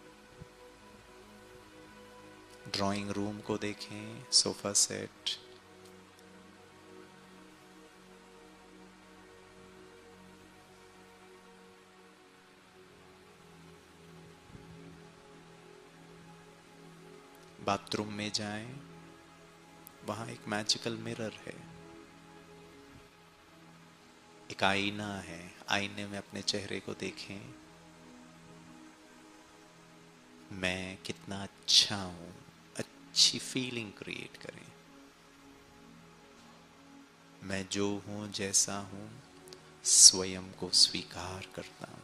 ड्राइंग रूम को देखें, सोफा सेट, बाथरूम में जाएं, वहां एक मैजिकल मिरर है, एक आईना है। आईने में अपने चेहरे को देखें। मैं कितना अच्छा हूं, अच्छी फीलिंग क्रिएट करें। मैं जो हूं, जैसा हूं, स्वयं को स्वीकार करता हूं।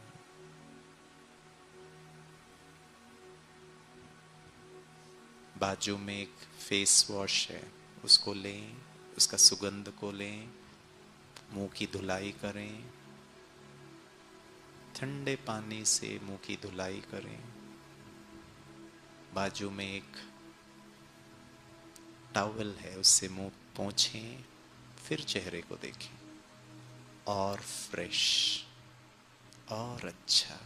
बाजू में एक फेस वॉश है, उसको लें, उसका सुगंध को लें, मुंह की धुलाई करें। ठंडे पानी से मुंह की धुलाई करें। बाजू में एक टॉवल है, उससे मुंह पोंछें, फिर चेहरे को देखें। और फ्रेश और अच्छा।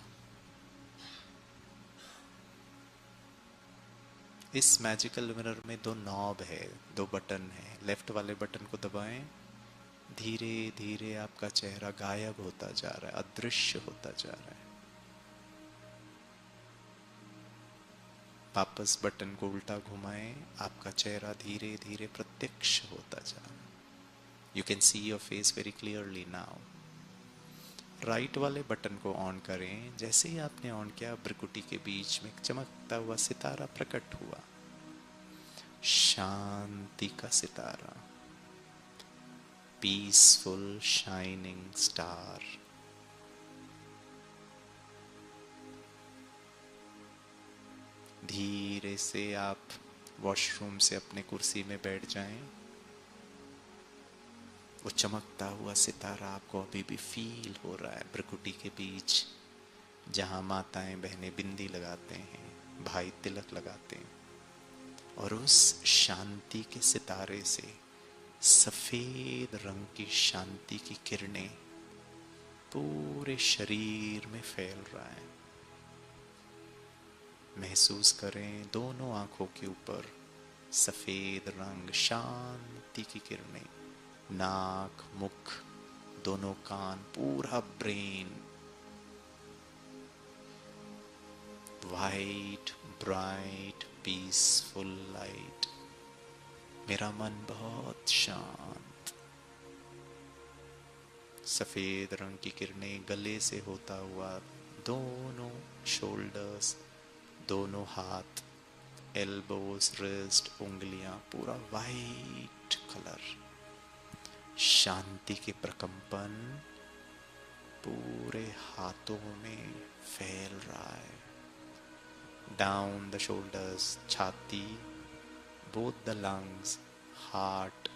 इस मैजिकल मिरर में 2 नॉब है, 2 बटन है। लेफ्ट वाले बटन को दबाएं। धीरे धीरे आपका चेहरा गायब होता जा रहा है, अदृश्य होता जा रहा है। वापस बटन को उल्टा घुमाएं, आपका चेहरा धीरे धीरे प्रत्यक्ष होता जा रहा है। You can see your face very clearly now. Right वाले बटन को ऑन करें। जैसे ही आपने ऑन किया, भ्रुकुटी के बीच में एक चमकता हुआ सितारा प्रकट हुआ। शांति का सितारा, पीसफुल शाइनिंग स्टार। धीरे से आप वॉशरूम से अपने कुर्सी में बैठ जाएं। वो चमकता हुआ सितारा आपको अभी भी फील हो रहा है। भ्रुकुटी के बीच जहां माताएं बहनें बिंदी लगाते हैं, भाई तिलक लगाते हैं, और उस शांति के सितारे से सफेद रंग की शांति की किरणें पूरे शरीर में फैल रहा है। महसूस करें दोनों आंखों के ऊपर सफेद रंग, शांति की किरणें। नाक, मुख, दोनों कान, पूरा brain white, bright, peaceful light. मेरा मन बहुत शांत। सफेद रंग की किरणें गले से होता हुआ दोनों शोल्डर्स, दोनों हाथ, एल्बोस, रिस्ट, उंगलियां, पूरा वाइट कलर। शांति के प्रकंपन पूरे हाथों में फैल रहा है। डाउन द शोल्डर्स, छाती, both the lungs, heart.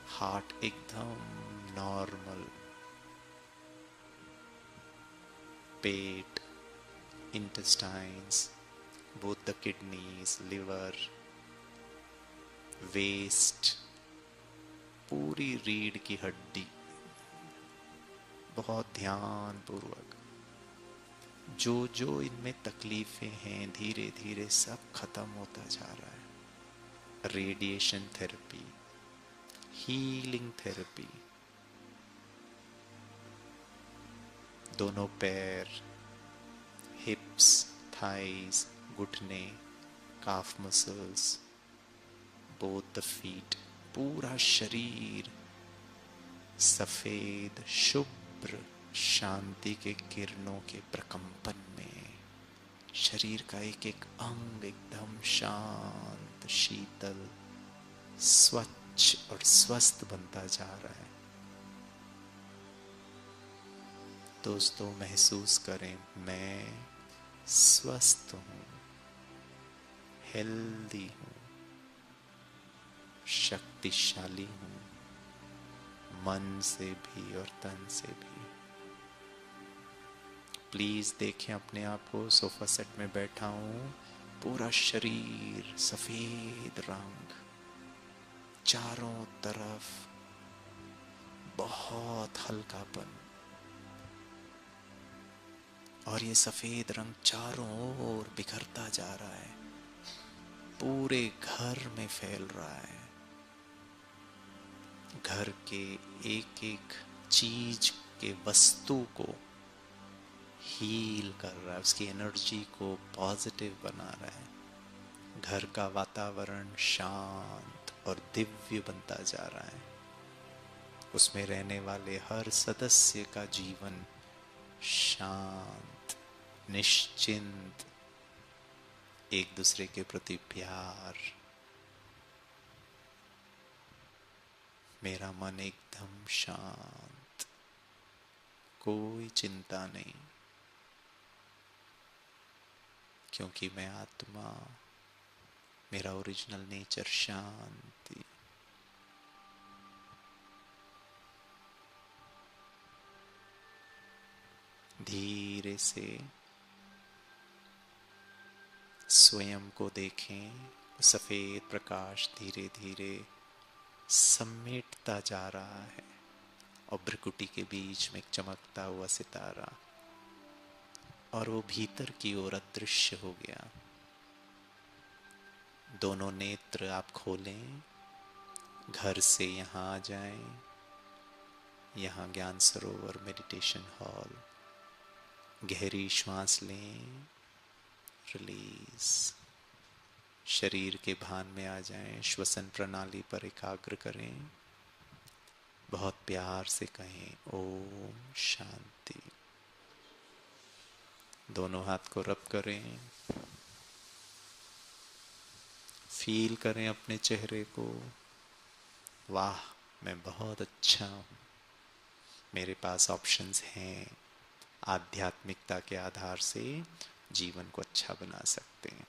Heart एकदम नॉर्मल। पेट, intestines, both the kidneys, liver, waist, पूरी रीढ़ की हड्डी, बहुत ध्यान पूर्वक जो जो इनमें तकलीफें हैं धीरे धीरे सब खत्म होता जा रहा है। रेडिएशन थेरेपी, हीलिंग थेरेपी, दोनों पैर, हिप्स, थाइज, घुटने, काफ मसल्स, बोथ द फीट, पूरा शरीर सफेद शुभ्र शांति के किरणों के प्रकंपन में, शरीर का एक एक अंग एकदम शांत, शीतल, स्वच्छ और स्वस्थ बनता जा रहा है। दोस्तों, महसूस करें मैं स्वस्थ हूं, हेल्दी हूं, शक्तिशाली हूं, मन से भी और तन से भी। प्लीज देखें अपने आप को, सोफा सेट में बैठा हूं, पूरा शरीर सफेद रंग, चारों तरफ बहुत हल्कापन, और ये सफेद रंग चारों ओर बिखरता जा रहा है, पूरे घर में फैल रहा है। घर के एक एक चीज के वस्तु को हील कर रहा है, उसकी एनर्जी को पॉजिटिव बना रहा है। घर का वातावरण शांत और दिव्य बनता जा रहा है। उसमें रहने वाले हर सदस्य का जीवन शांत, निश्चिंत, एक दूसरे के प्रति प्यार। मेरा मन एकदम शांत, कोई चिंता नहीं, क्योंकि मैं आत्मा, मेरा ओरिजिनल नेचर शांति। धीरे से स्वयं को देखें, सफेद प्रकाश धीरे धीरे समेटता जा रहा है, और भ्रुकुटी के बीच में एक चमकता हुआ सितारा, और वो भीतर की ओर अदृश्य हो गया। दोनों नेत्र आप खोलें, घर से यहाँ आ जाएं, यहाँ ज्ञान सरोवर मेडिटेशन हॉल। गहरी श्वास लें, रिलीज, शरीर के भान में आ जाएं, श्वसन प्रणाली पर एकाग्र करें, बहुत प्यार से कहें ओम शांति। दोनों हाथ को रब करें, फील करें अपने चेहरे को, वाह मैं बहुत अच्छा हूं, मेरे पास ऑप्शंस हैं, आध्यात्मिकता के आधार से जीवन को अच्छा बना सकते हैं।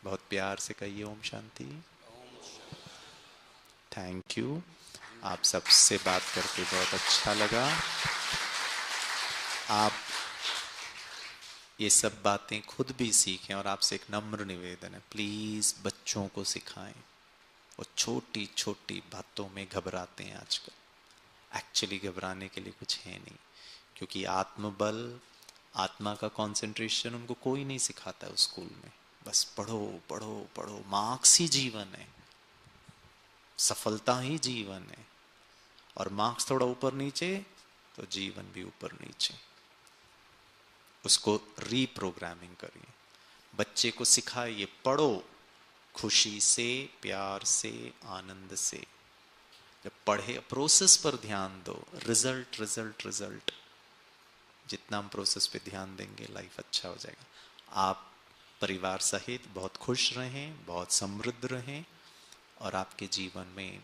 बहुत प्यार से कहिए ओम शांति। थैंक यू, आप सबसे बात करके बहुत अच्छा लगा। आप ये सब बातें खुद भी सीखें, और आपसे एक नम्र निवेदन है, प्लीज बच्चों को सिखाएं। वो छोटी छोटी बातों में घबराते हैं आजकल। एक्चुअली घबराने के लिए कुछ है नहीं, क्योंकि आत्मबल, आत्मा का कंसंट्रेशन उनको कोई नहीं सिखाता है स्कूल में। बस पढ़ो पढ़ो पढ़ो, मार्क्स ही जीवन है, सफलता ही जीवन है, और मार्क्स थोड़ा ऊपर नीचे तो जीवन भी ऊपर नीचे। उसको रीप्रोग्रामिंग करिए, बच्चे को सिखाइए, पढ़ो खुशी से, प्यार से, आनंद से। जब पढ़े, प्रोसेस पर ध्यान दो, रिजल्ट रिजल्ट रिजल्ट। जितना हम प्रोसेस पे ध्यान देंगे, लाइफ अच्छा हो जाएगा। आप परिवार सहित बहुत खुश रहें, बहुत समृद्ध रहें, और आपके जीवन में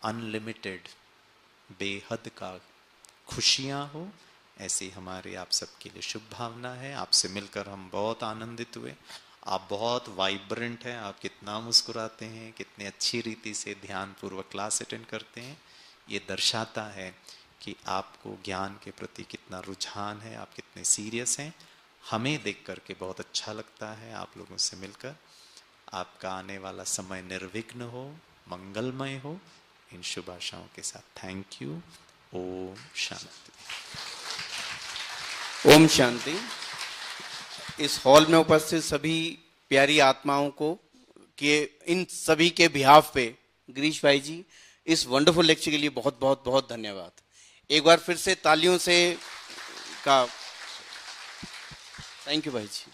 अनलिमिटेड, बेहद का खुशियां हो, ऐसी हमारे आप सबके लिए शुभ भावना है। आपसे मिलकर हम बहुत आनंदित हुए। आप बहुत वाइब्रेंट हैं, आप कितना मुस्कुराते हैं, कितने अच्छी रीति से ध्यान पूर्वक क्लास अटेंड करते हैं। ये दर्शाता है कि आपको ज्ञान के प्रति कितना रुझान है, आप कितने सीरियस हैं। हमें देख करके बहुत अच्छा लगता है आप लोगों से मिलकर। आपका आने वाला समय निर्विघ्न हो, मंगलमय हो, इन शुभ आशाओं के साथ थैंक यू। ओम शांति। ओम शांति। इस हॉल में उपस्थित सभी प्यारी आत्माओं को कि इन सभी के बिहाफ पे गिरीश भाई जी इस वंडरफुल लेक्चर के लिए बहुत बहुत बहुत धन्यवाद। एक बार फिर से तालियों से का थैंक यू भाई जी।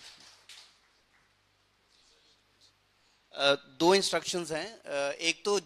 दो इंस्ट्रक्शंस हैं। एक तो